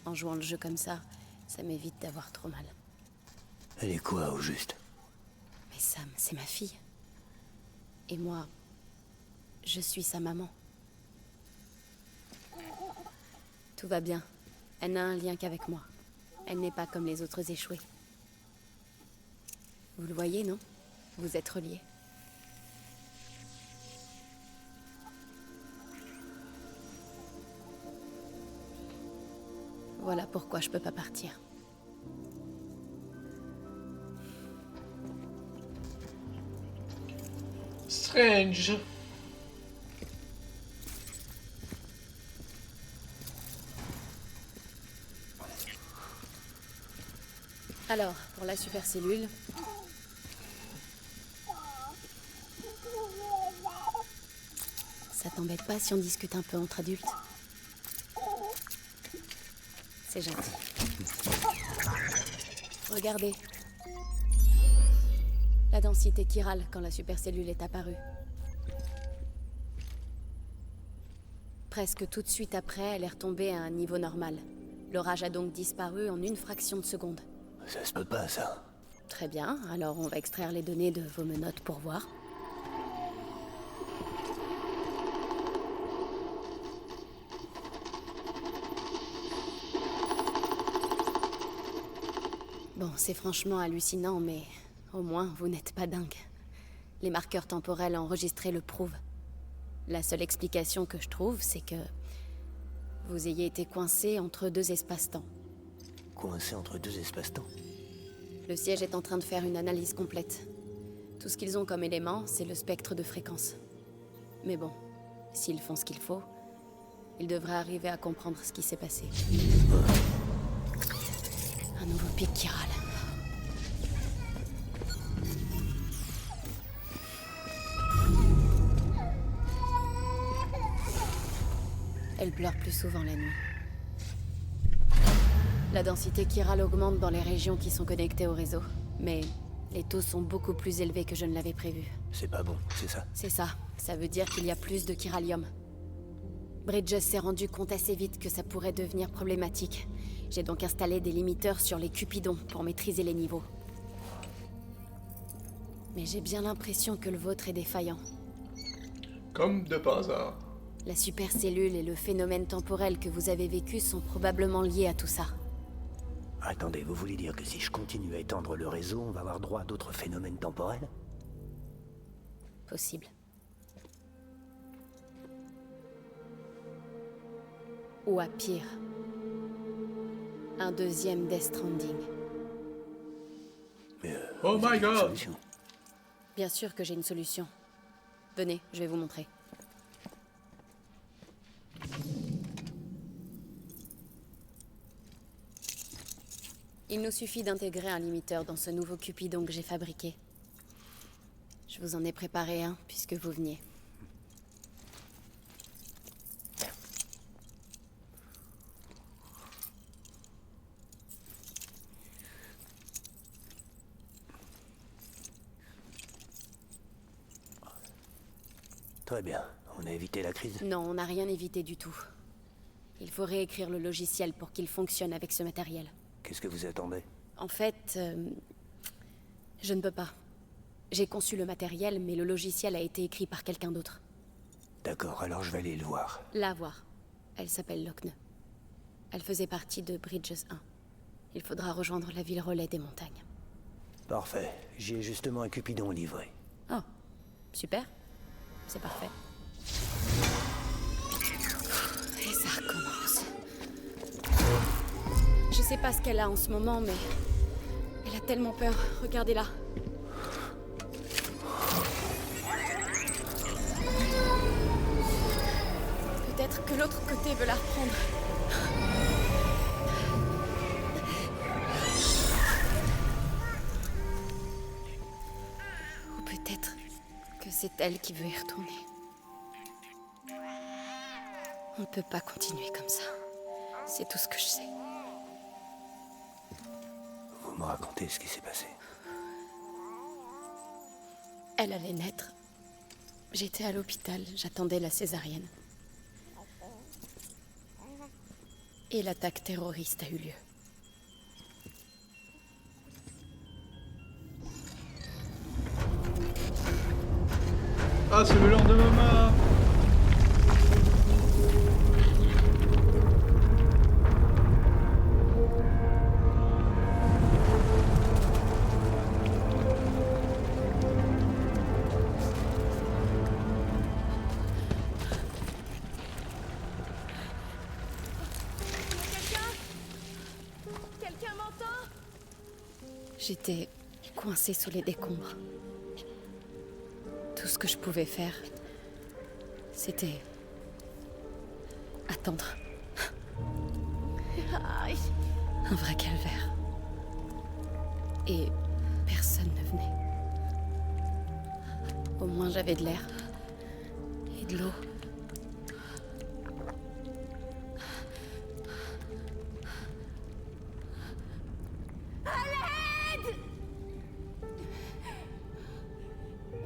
En jouant le jeu comme ça m'évite d'avoir trop mal. Elle est quoi, au juste? Mais Sam, c'est ma fille. Et moi, je suis sa maman. Tout va bien. Elle n'a un lien qu'avec moi. Elle n'est pas comme les autres échoués. Vous le voyez, non? Vous êtes reliés. Voilà pourquoi je peux pas partir. Strange. Alors, pour la supercellule... Ça t'embête pas si on discute un peu entre adultes? C'est gentil. Regardez. La densité chirale quand la supercellule est apparue. Presque tout de suite après, elle est retombée à un niveau normal. L'orage a donc disparu en une fraction de seconde. Ça se peut pas, ça. Très bien, alors on va extraire les données de vos menottes pour voir. Bon, c'est franchement hallucinant, mais au moins, vous n'êtes pas dingue. Les marqueurs temporels enregistrés le prouvent. La seule explication que je trouve, c'est que vous ayez été coincé entre deux espaces-temps. Coincé entre deux espaces-temps? Le siège est en train de faire une analyse complète. Tout ce qu'ils ont comme élément, c'est le spectre de fréquence. Mais bon, s'ils font ce qu'il faut, ils devraient arriver à comprendre ce qui s'est passé. Un nouveau pic chiral. Elle pleure plus souvent la nuit. La densité chirale augmente dans les régions qui sont connectées au réseau. Mais les taux sont beaucoup plus élevés que je ne l'avais prévu. C'est pas bon, c'est ça? C'est ça. Ça veut dire qu'il y a plus de chiralium. Bridges s'est rendu compte assez vite que ça pourrait devenir problématique. J'ai donc installé des limiteurs sur les cupidons pour maîtriser les niveaux. Mais j'ai bien l'impression que le vôtre est défaillant. Comme de par hasard. La supercellule et le phénomène temporel que vous avez vécu sont probablement liés à tout ça. Attendez, vous voulez dire que si je continue à étendre le réseau, on va avoir droit à d'autres phénomènes temporels? Possible. Ou à pire. Un deuxième Death Stranding. Mais Oh vous avez my une god! solution. Bien sûr que j'ai une solution. Venez, je vais vous montrer. Il nous suffit d'intégrer un limiteur dans ce nouveau Cupidon que j'ai fabriqué. Je vous en ai préparé un, puisque vous veniez. Très bien, on a évité la crise. Non, on n'a rien évité du tout. Il faut réécrire le logiciel pour qu'il fonctionne avec ce matériel. Qu'est-ce que vous attendez? En fait, je ne peux pas. J'ai conçu le matériel, mais le logiciel a été écrit par quelqu'un d'autre. D'accord, alors je vais aller le voir. La voir. Elle s'appelle Lochne. Elle faisait partie de Bridges 1. Il faudra rejoindre la ville relais des montagnes. Parfait. J'y ai justement un Cupidon livré. Oh, super. C'est parfait. Et ça recommence. Je sais pas ce qu'elle a en ce moment, mais... elle a tellement peur. Regardez-la. Peut-être que l'autre côté veut la reprendre. Ou peut-être que c'est elle qui veut y retourner. On ne peut pas continuer comme ça. C'est tout ce que je sais. Vous me racontez ce qui s'est passé. Elle allait naître. J'étais à l'hôpital, j'attendais la césarienne. Et l'attaque terroriste a eu lieu. Ah, c'est le lendemain, maman. Quelqu'un m'entend? J'étais coincée sous les décombres. Tout ce que je pouvais faire, c'était attendre. Un vrai calvaire. Et personne ne venait. Au moins j'avais de l'air et de l'eau.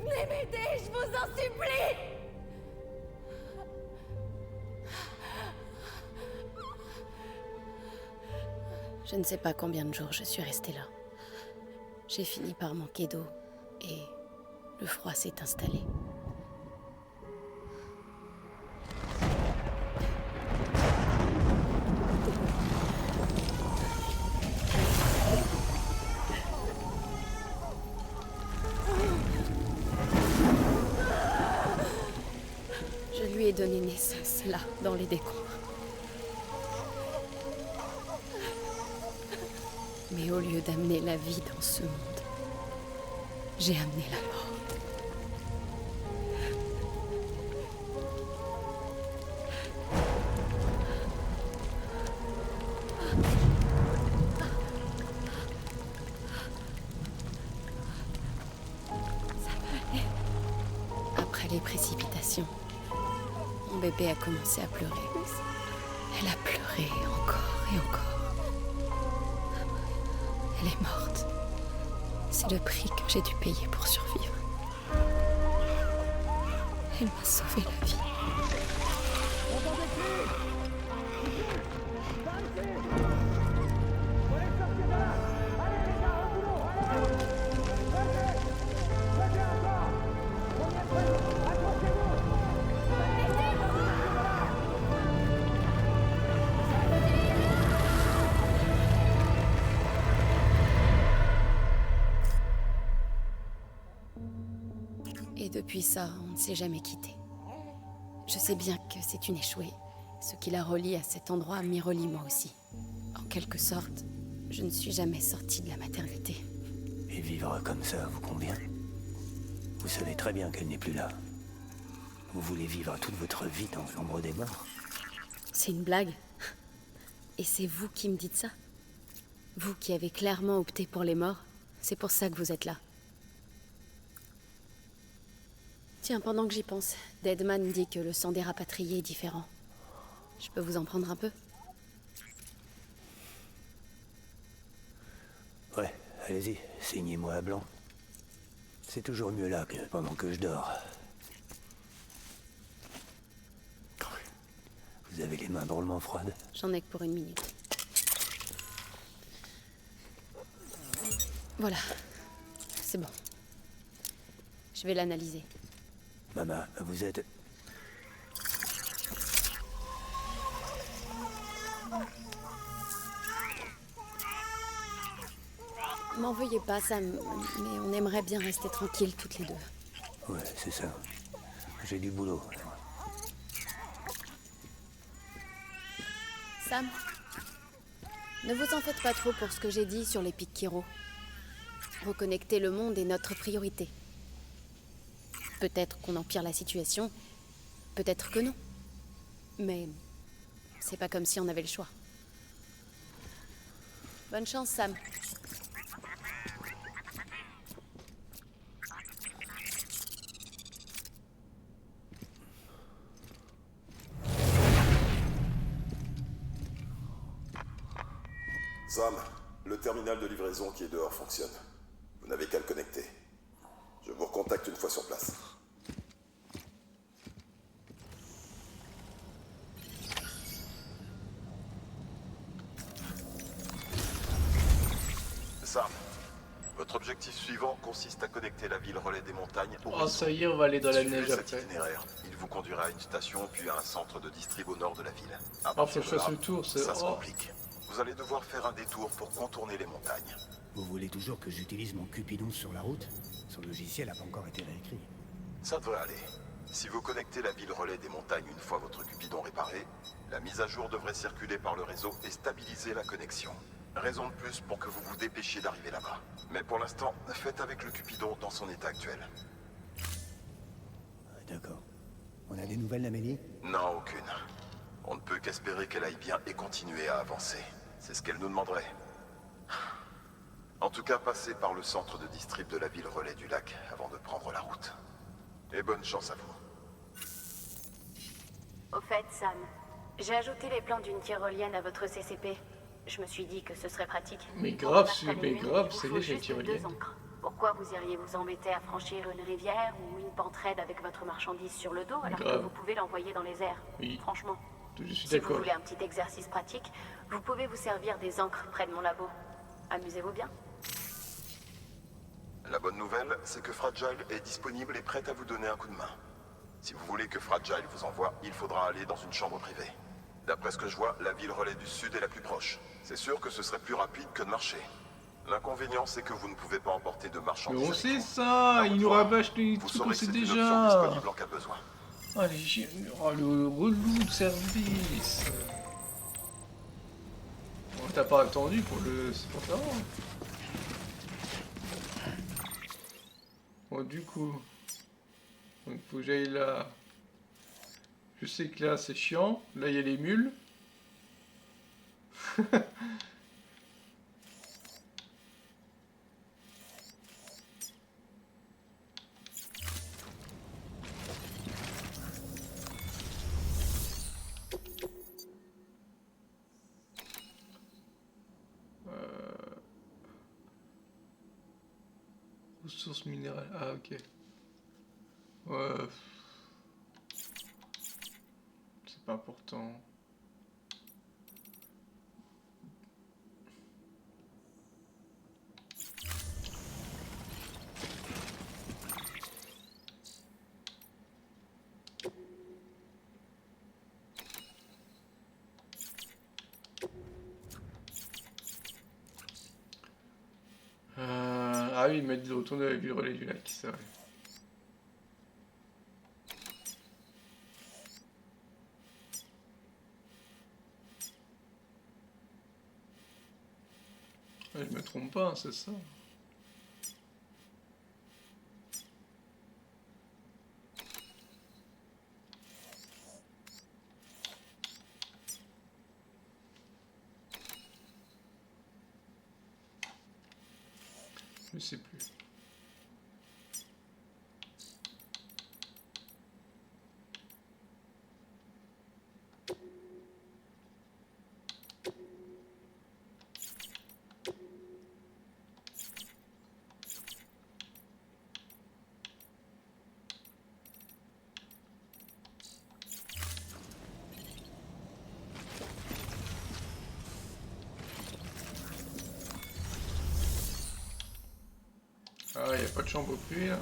Venez m'aider, je vous en supplie! Je ne sais pas combien de jours je suis restée là. J'ai fini par manquer d'eau et le froid s'est installé. Je lui ai donné naissance là, dans les décombres. Mais au lieu d'amener la vie dans ce monde, j'ai amené la mort. Ça va aller. Après les précipitations, mon bébé a commencé à pleurer. Elle a pleuré encore et encore. Elle est morte. C'est le prix que j'ai dû payer pour survivre. Elle m'a sauvé la vie. Et depuis ça, on ne s'est jamais quitté. Je sais bien que c'est une échouée. Ce qui la relie à cet endroit m'y relie moi aussi. En quelque sorte, je ne suis jamais sortie de la maternité. Et vivre comme ça vous convient? Vous savez très bien qu'elle n'est plus là. Vous voulez vivre toute votre vie dans l'ombre des morts? C'est une blague. Et c'est vous qui me dites ça? Vous qui avez clairement opté pour les morts, c'est pour ça que vous êtes là. Tiens, pendant que j'y pense, Deadman dit que le sang des rapatriés est différent. Je peux vous en prendre un peu? Ouais, allez-y, signez-moi à blanc. C'est toujours mieux là que pendant que je dors. Vous avez les mains drôlement froides. J'en ai que pour 1 minute. Voilà. C'est bon. Je vais l'analyser. Mama, vous êtes... M'en veuillez pas, Sam, mais on aimerait bien rester tranquilles toutes les deux. Ouais, c'est ça. J'ai du boulot. Sam, ne vous en faites pas trop pour ce que j'ai dit sur les pics Kiro. Reconnecter le monde est notre priorité. Peut-être qu'on empire la situation, peut-être que non. Mais c'est pas comme si on avait le choix. Bonne chance, Sam. Sam, le terminal de livraison qui est dehors fonctionne. Vous n'avez qu'à le connecter. Je vous recontacte une fois sur place. Sam, votre objectif suivant consiste à connecter la ville relais des montagnes au Oh, réseau. ça y est, on va aller dans la Suivez neige cet après. itinéraire. Il vous conduira à une station puis à un centre de distrib au nord de la ville. À Oh, partir faut que je de fasse là, le tour, c'est... ça se Oh. complique. Vous allez devoir faire un détour pour contourner les montagnes. Vous voulez toujours que j'utilise mon Cupidon sur la route? Son logiciel n'a pas encore été réécrit. Ça devrait aller. Si vous connectez la ville relais des montagnes une fois votre Cupidon réparé, la mise à jour devrait circuler par le réseau et stabiliser la connexion. Raison de plus pour que vous vous dépêchiez d'arriver là-bas. Mais pour l'instant, faites avec le Cupidon dans son état actuel. D'accord. On a des nouvelles d'Amélie? Non, aucune. On ne peut qu'espérer qu'elle aille bien et continuer à avancer. C'est ce qu'elle nous demanderait. En tout cas, passez par le centre de distrib de la ville relais du lac avant de prendre la route. Et bonne chance à vous. Au fait, Sam, j'ai ajouté les plans d'une tyrolienne à votre CCP. Je me suis dit que ce serait pratique. Mais Pour grave, en installer une, il c'est vous faut léger, juste tyrolienne. 2 ancres. Pourquoi vous iriez vous embêter à franchir une rivière ou une pente raide avec votre marchandise sur le dos alors que grave. vous pouvez l'envoyer dans les airs? Oui. Franchement. Je suis Si vous d'accord. voulez un petit exercice pratique, vous pouvez vous servir des encres près de mon labo. Amusez-vous bien. La bonne nouvelle, c'est que Fragile est disponible et prête à vous donner un coup de main. Si vous voulez que Fragile vous envoie, il faudra aller dans une chambre privée. D'après ce que je vois, la ville relais du sud est la plus proche. C'est sûr que ce serait plus rapide que de marcher. L'inconvénient, c'est que vous ne pouvez pas emporter de marchandises. Mais on avec sait vous. ça, À il votre nous voix, rabâche les vous trucs saurez qu'on que sait c'est une option déjà. disponible en cas de besoin. Oh, oh, le relou de service. Bon, t'as pas attendu pour le... C'est pour ça. Bon, du coup... Donc, faut que j'aille là. Je sais que là, c'est chiant. Là, il y a les mules. Ressources minérales. Ah, ok. Ouais. C'est pas important. Ah oui, il m'a dit de retourner à la ville relais du lac, c'est vrai. Ouais, je me trompe pas, hein, c'est ça. Je sais plus. pas de chambre au puits là.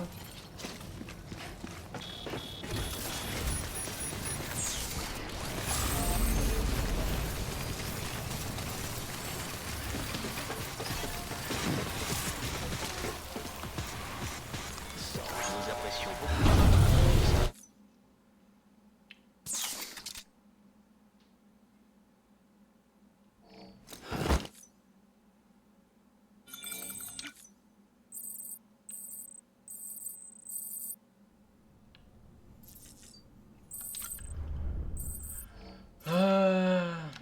Nous apprécions beaucoup.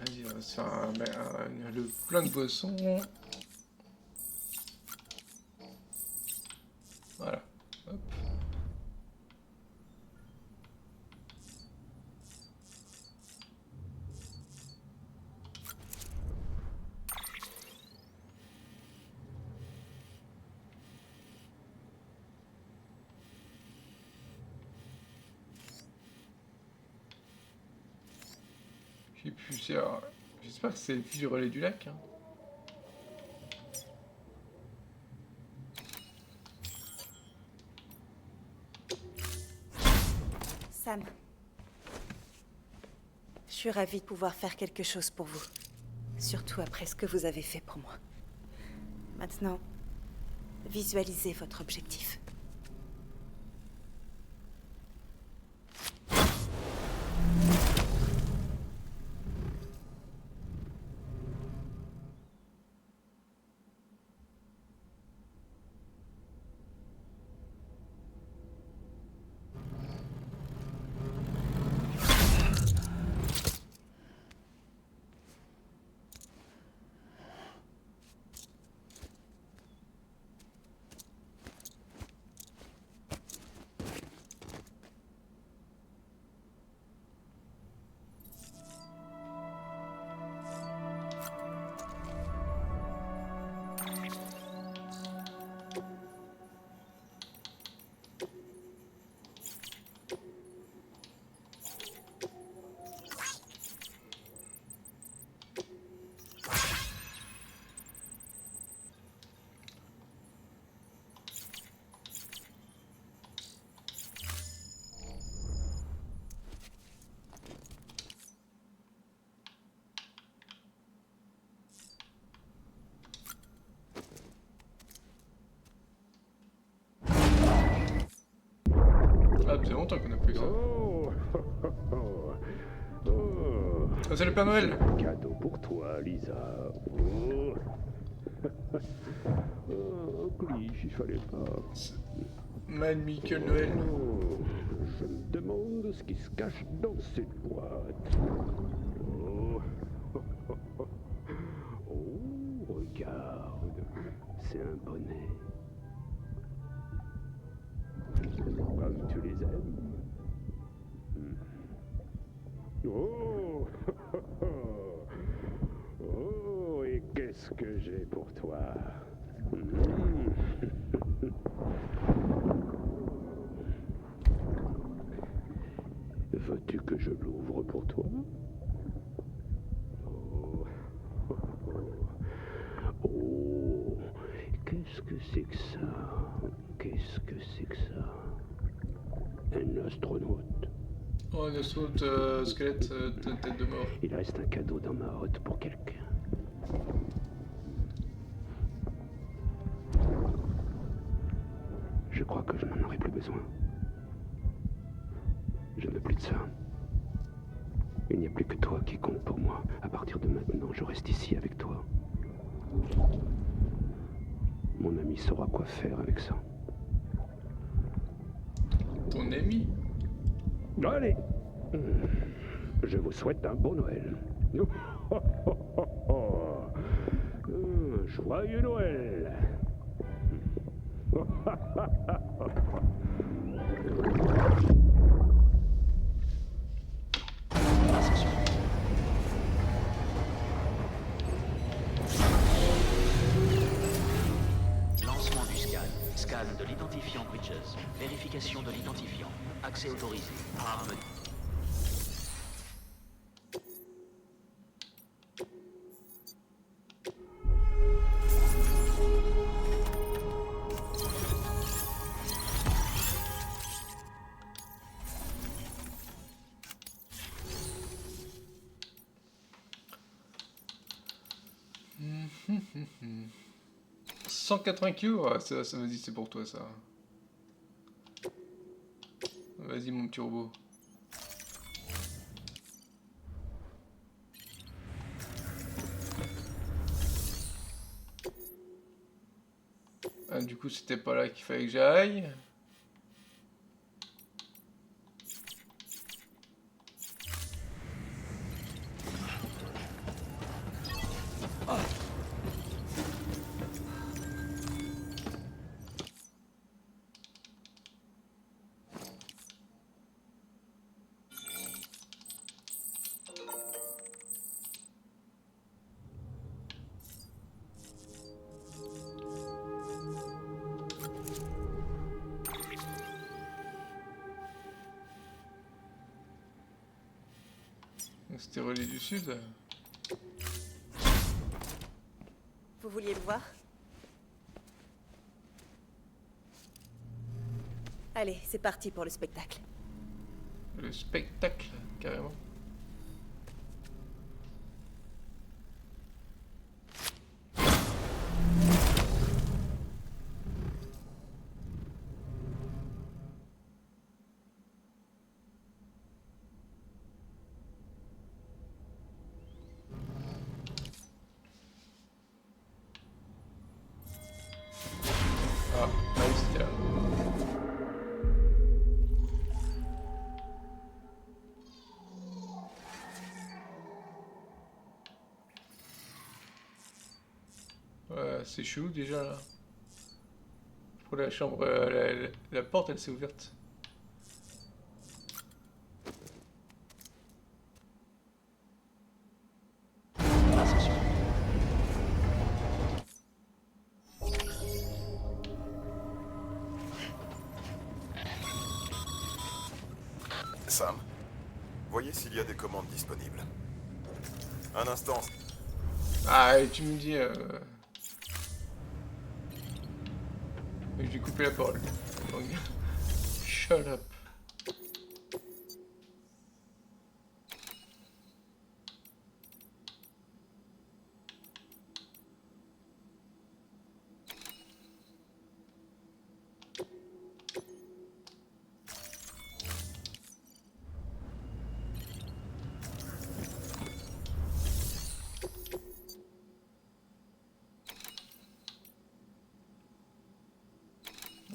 Vas-y, on va se faire le plein de boissons. Voilà. Hop. J'ai pu, j'espère que c'est le fil du relais du lac. Hein. Sam, je suis ravie de pouvoir faire quelque chose pour vous. Surtout après ce que vous avez fait pour moi. Maintenant, visualisez votre objectif. Ah, c'est longtemps qu'on a pris ça. Ah, c'est le Père Noël. Cadeau pour toi, Lisa. Oh, Glitch, il fallait pas. Man Michael Noël. Oh, je me demande ce qui se cache dans cette boîte. Oh, oh, regarde, c'est un bonnet. Comme tu les aimes. Oh, oh, et qu'est-ce que j'ai pour toi? Veux-tu que je l'ouvre pour toi? Oh, oh, qu'est-ce que c'est que ça? Qu'est-ce que c'est que ça? Un astronaute. Oh, un astronaute squelette, tête de mort. Il reste un cadeau dans ma hotte pour quelqu'un. Je crois que je n'en aurai plus besoin. Je n'ai plus de ça. Il n'y a plus que toi qui compte pour moi. À partir de maintenant, je reste ici avec toi. Mon ami saura quoi faire avec ça. Ton ami? Allez, je vous souhaite un bon Noël. Joyeux Noël. Lancement du scan. Scan de l'identifiant Bridges. Vérification de l'identifiant. Accès autorisé. Arme. 180 kilos, ah, ça vas-y, c'est pour toi ça. Vas-y mon petit robot. Ah, du coup, c'était pas là qu'il fallait que j'aille. C'était Relais du Sud. Vous vouliez le voir? Allez, c'est parti pour le spectacle. Le spectacle, carrément. Ah, c'était là. Ouais, c'est chelou déjà là. Pour la chambre, la porte elle s'est ouverte. Sam, voyez s'il y a des commandes disponibles. Un instant. Ah, et tu me dis... Je vais couper la parole. Donc, shut up.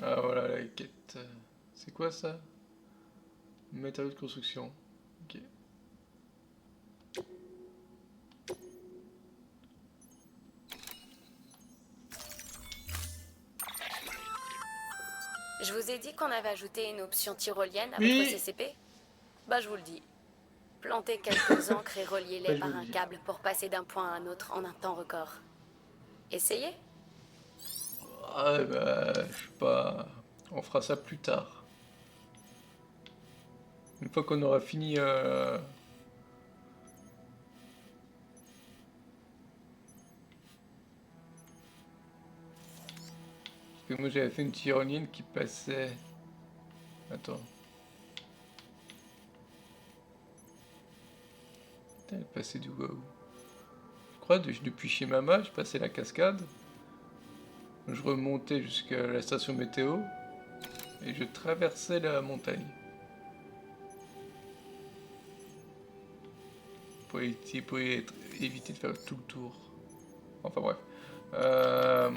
Ah voilà la quête. C'est quoi ça? Matériaux de construction. Ok. Je vous ai dit qu'on avait ajouté une option tyrolienne à Oui. votre CCP? Bah je vous le dis. Plantez quelques encres et reliez-les je par vous le un dis. câble pour passer d'un point à un autre en un temps record. Essayez. Ah bah, je sais pas. On fera ça plus tard. Une fois qu'on aura fini. Parce que moi j'avais fait une tyrolienne qui passait. Attends. Putain, elle passait du wow. Je crois depuis chez Mama, je passais la cascade. Je remontais jusqu'à la station météo. Et je traversais la montagne. Pour éviter de faire tout le tour. Enfin bref. Oh,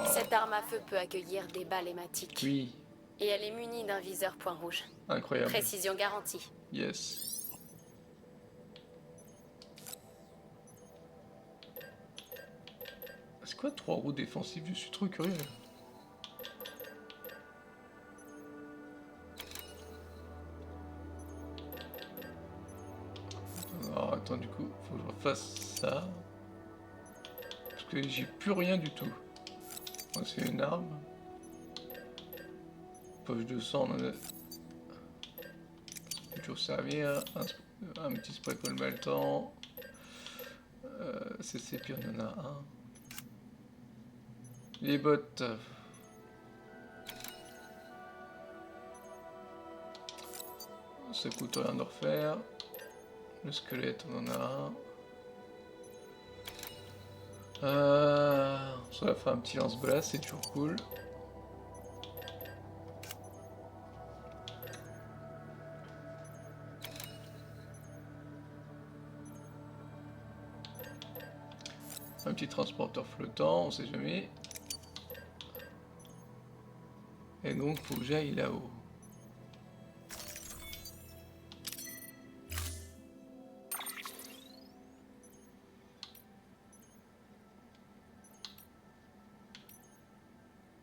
Cette arme à feu peut accueillir des balles hématiques. oui, Et elle est munie d'un viseur point rouge. incroyable. Précision garantie. Yes. C'est quoi 3 roues défensives? Je suis trop curieux. Alors attends, du coup, faut que je refasse ça. Parce que j'ai plus rien du tout. Moi, c'est une arme. Poche de sang, on en a. Peut toujours servir. Un petit spray colmatant. CCP, on en a un. Les bottes. Ça coûte rien de refaire. Le squelette, on en a un. Ça va faire un petit lance-balade, c'est toujours cool. Un petit transporteur flottant, on sait jamais. Et donc faut que j'aille là-haut.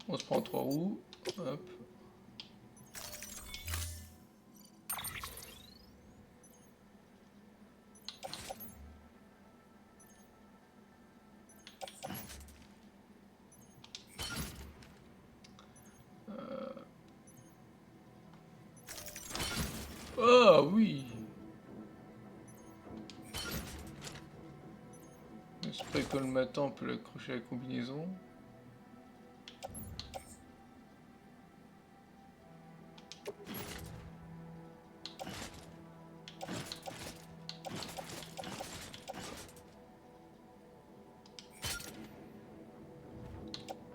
On se prend 3 roues. Hop. Ah oui. Le spray colmatant, on peut l'accrocher à la combinaison.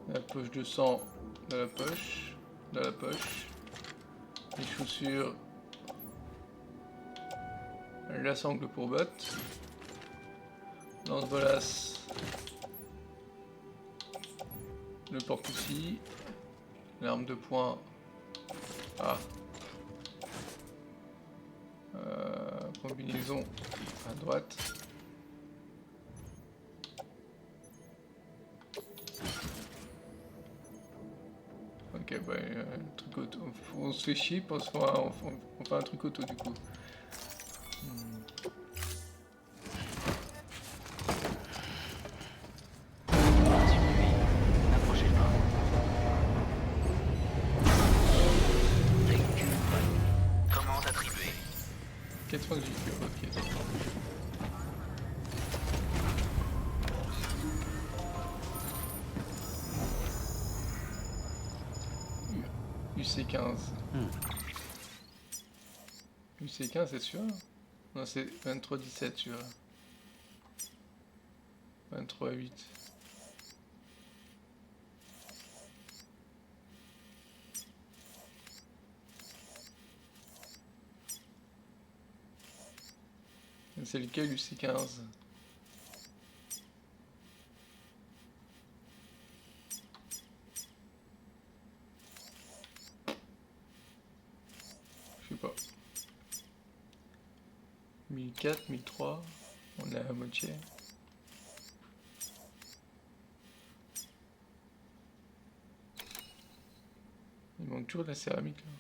La poche de sang dans la poche, les chaussures, la sangle pour bottes, lance-bolasse, le porte-outil, l'arme de poing, combinaison à droite. Ok, bah, un truc auto. On se fait chier, on fait un truc auto du coup. Approchez le bord. Véhicule prêt. Commande attribuée. 98 kg, ok. UC15. UC15 c'est sûr? Non, c'est 23-17 sûr. 23-8. C'est lequel UC15? Je sais pas. 1004, 1003, on est à la moitié. Il manque toujours de la céramique là.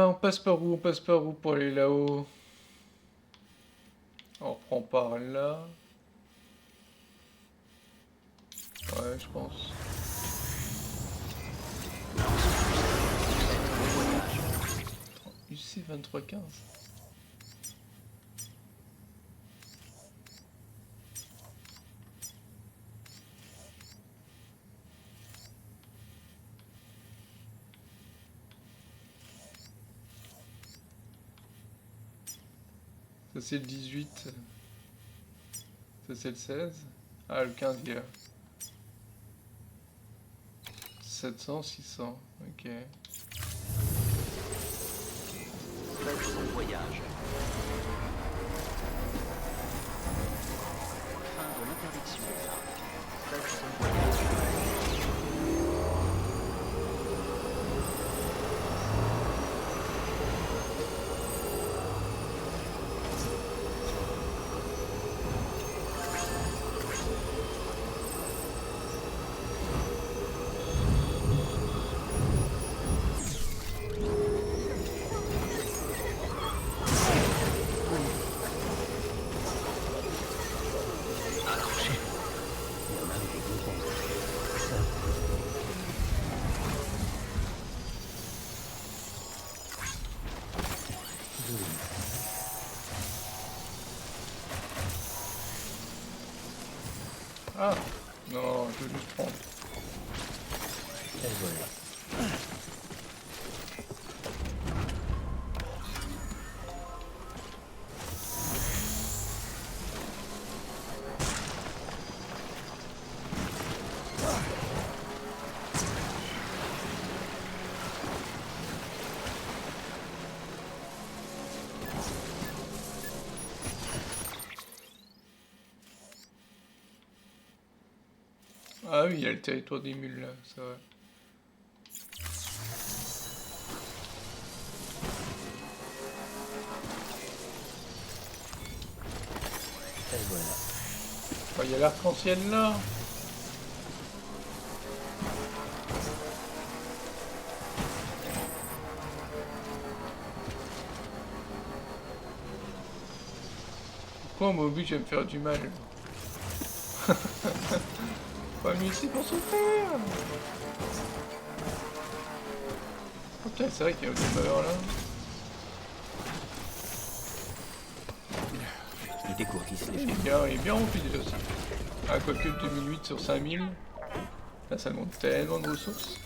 On passe par où? On passe par où pour aller là-haut? On reprend par là. Ouais, je pense. UC 2315. Ça c'est le 18. Ça c'est le 16. Ah, le 15 il y a 700, 600. Ok. Faites son voyage. Fin de l'interdiction des armes. Faites son voyage. Ah non, je veux juste prendre. Et voilà. Ah oui, il y a le territoire des mules là, c'est vrai. Et voilà. Il y a l'arc-en-ciel là. Pourquoi moi oblige à me faire du mal? Pas venu ici pour souffrir. Oh putain, c'est vrai qu'il y a des malheurs là. Il dégourdissent les Il est bien rempli déjà aussi. Ah, quoique 2008 sur 5000. Là, ça demande tellement de ressources.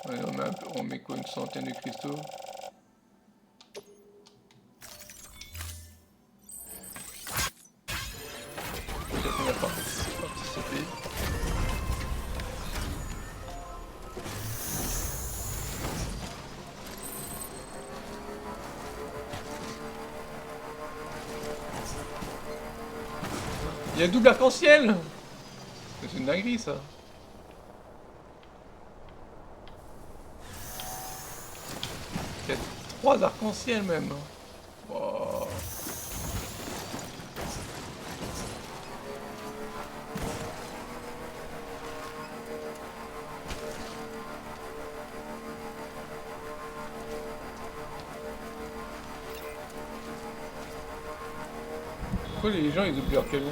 Ouais, on met quoi, une centaine de cristaux? Peut-être qu'on a participé. Il y a double arc-en-ciel! C'est une dinguerie ça. Il y a 3 arcs-en-ciel même. Wow. Pourquoi les gens ils oublient leur camion?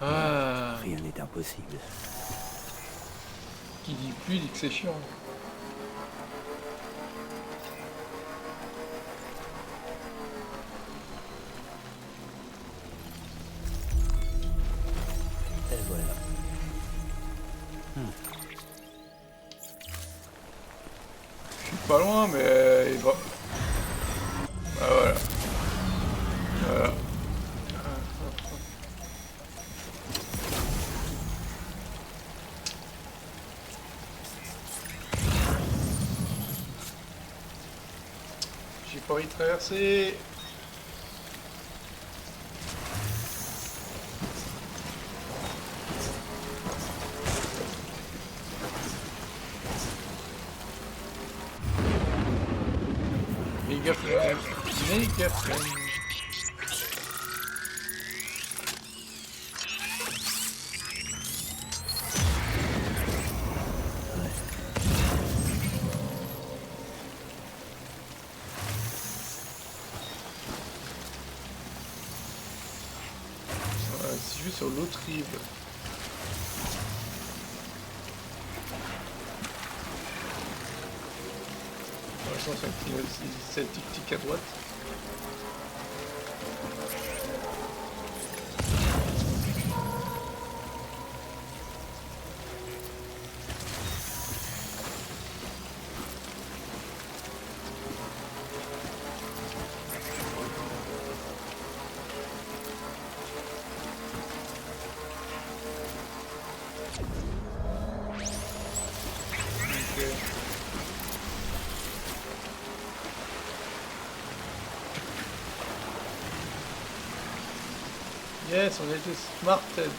Ah. Rien n'est impossible. Qui dit plus dit que c'est chiant. Et voilà. Je suis pas loin, mais il va. Ah voilà. Voilà. J'ai pas envie de traverser. Méga flemme. Méga flemme. Si je vais sur l'autre rive. Pour l'instant, c'est un tic-tic à droite. Yes, on était smarted.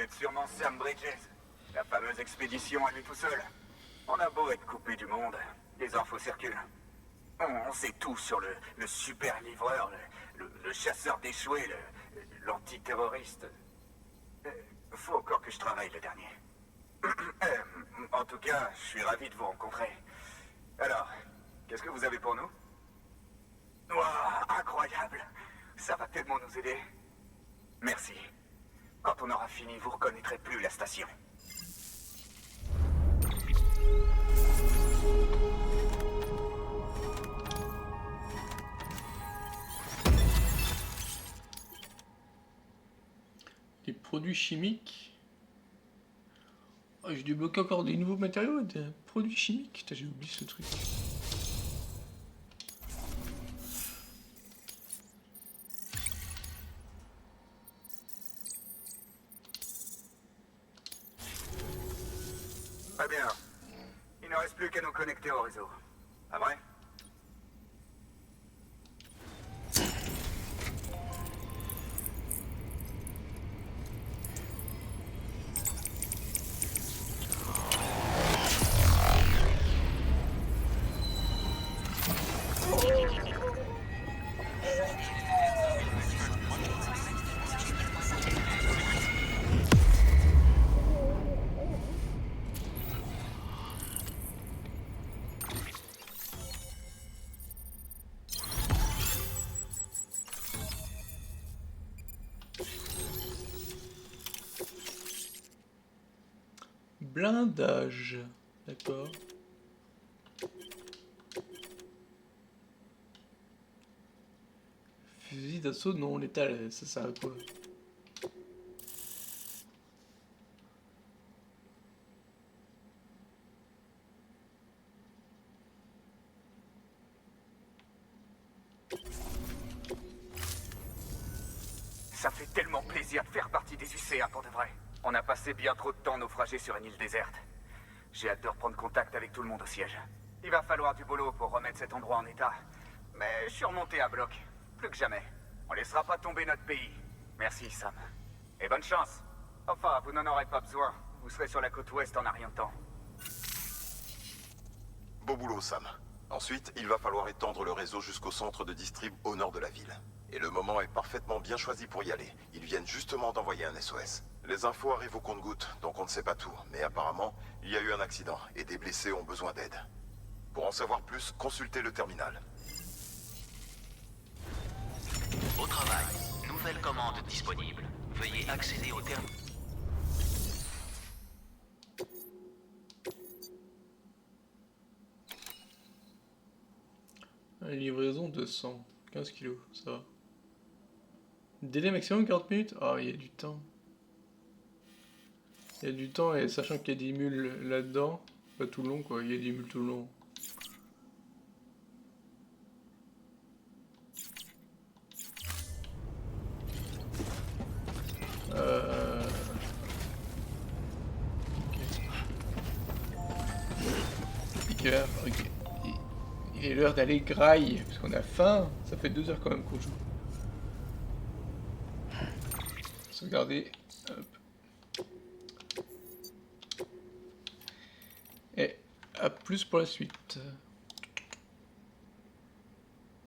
êtes sûrement Sam Bridges. La fameuse expédition à lui tout seul. On a beau être coupé du monde, les infos circulent. On sait tout sur le super livreur, le chasseur d'échoués, l'antiterroriste. Faut encore que je travaille le dernier. En tout cas, je suis ravi de vous rencontrer. Alors, qu'est-ce que vous avez pour nous? Waouh, incroyable! Ça va tellement nous aider. Merci. Quand on aura fini, vous reconnaîtrez plus la station. Les produits chimiques. Oh, j'ai débloqué encore des nouveaux matériaux, des produits chimiques. Putain, j'ai oublié ce truc. Très bien. Il ne reste plus qu'à nous connecter au réseau. Ah vrai? Blindage. D'accord. Fusil d'assaut non létal, ça sert à quoi? Ça fait tellement plaisir de faire partie des UCA pour de vrai. On a passé bien trop de temps naufragés sur une île déserte. J'ai hâte de reprendre contact avec tout le monde au siège. Il va falloir du boulot pour remettre cet endroit en état. Mais je suis remonté à bloc. Plus que jamais. On laissera pas tomber notre pays. Merci, Sam. Et bonne chance. Enfin, vous n'en aurez pas besoin. Vous serez sur la côte ouest en un rien de temps. Beau boulot, Sam. Ensuite, il va falloir étendre le réseau jusqu'au centre de distrib au nord de la ville. Et le moment est parfaitement bien choisi pour y aller. Ils viennent justement d'envoyer un SOS. Les infos arrivent au compte-gouttes, donc on ne sait pas tout. Mais apparemment, il y a eu un accident et des blessés ont besoin d'aide. Pour en savoir plus, consultez le terminal. Au travail. Nouvelle commande disponible. Veuillez accéder au terminal. Livraison de 100. 15 kilos, ça va. Délai maximum 40 minutes. Ah, il y a du temps. Il y a du temps, et sachant qu'il y a des mules là-dedans, pas tout le long quoi, il y a des mules tout le long. Piqueur, ok. Il est l'heure d'aller graille, parce qu'on a faim. Ça fait 2 heures quand même qu'on joue. Sauvegarder. Hop. Et à plus pour la suite.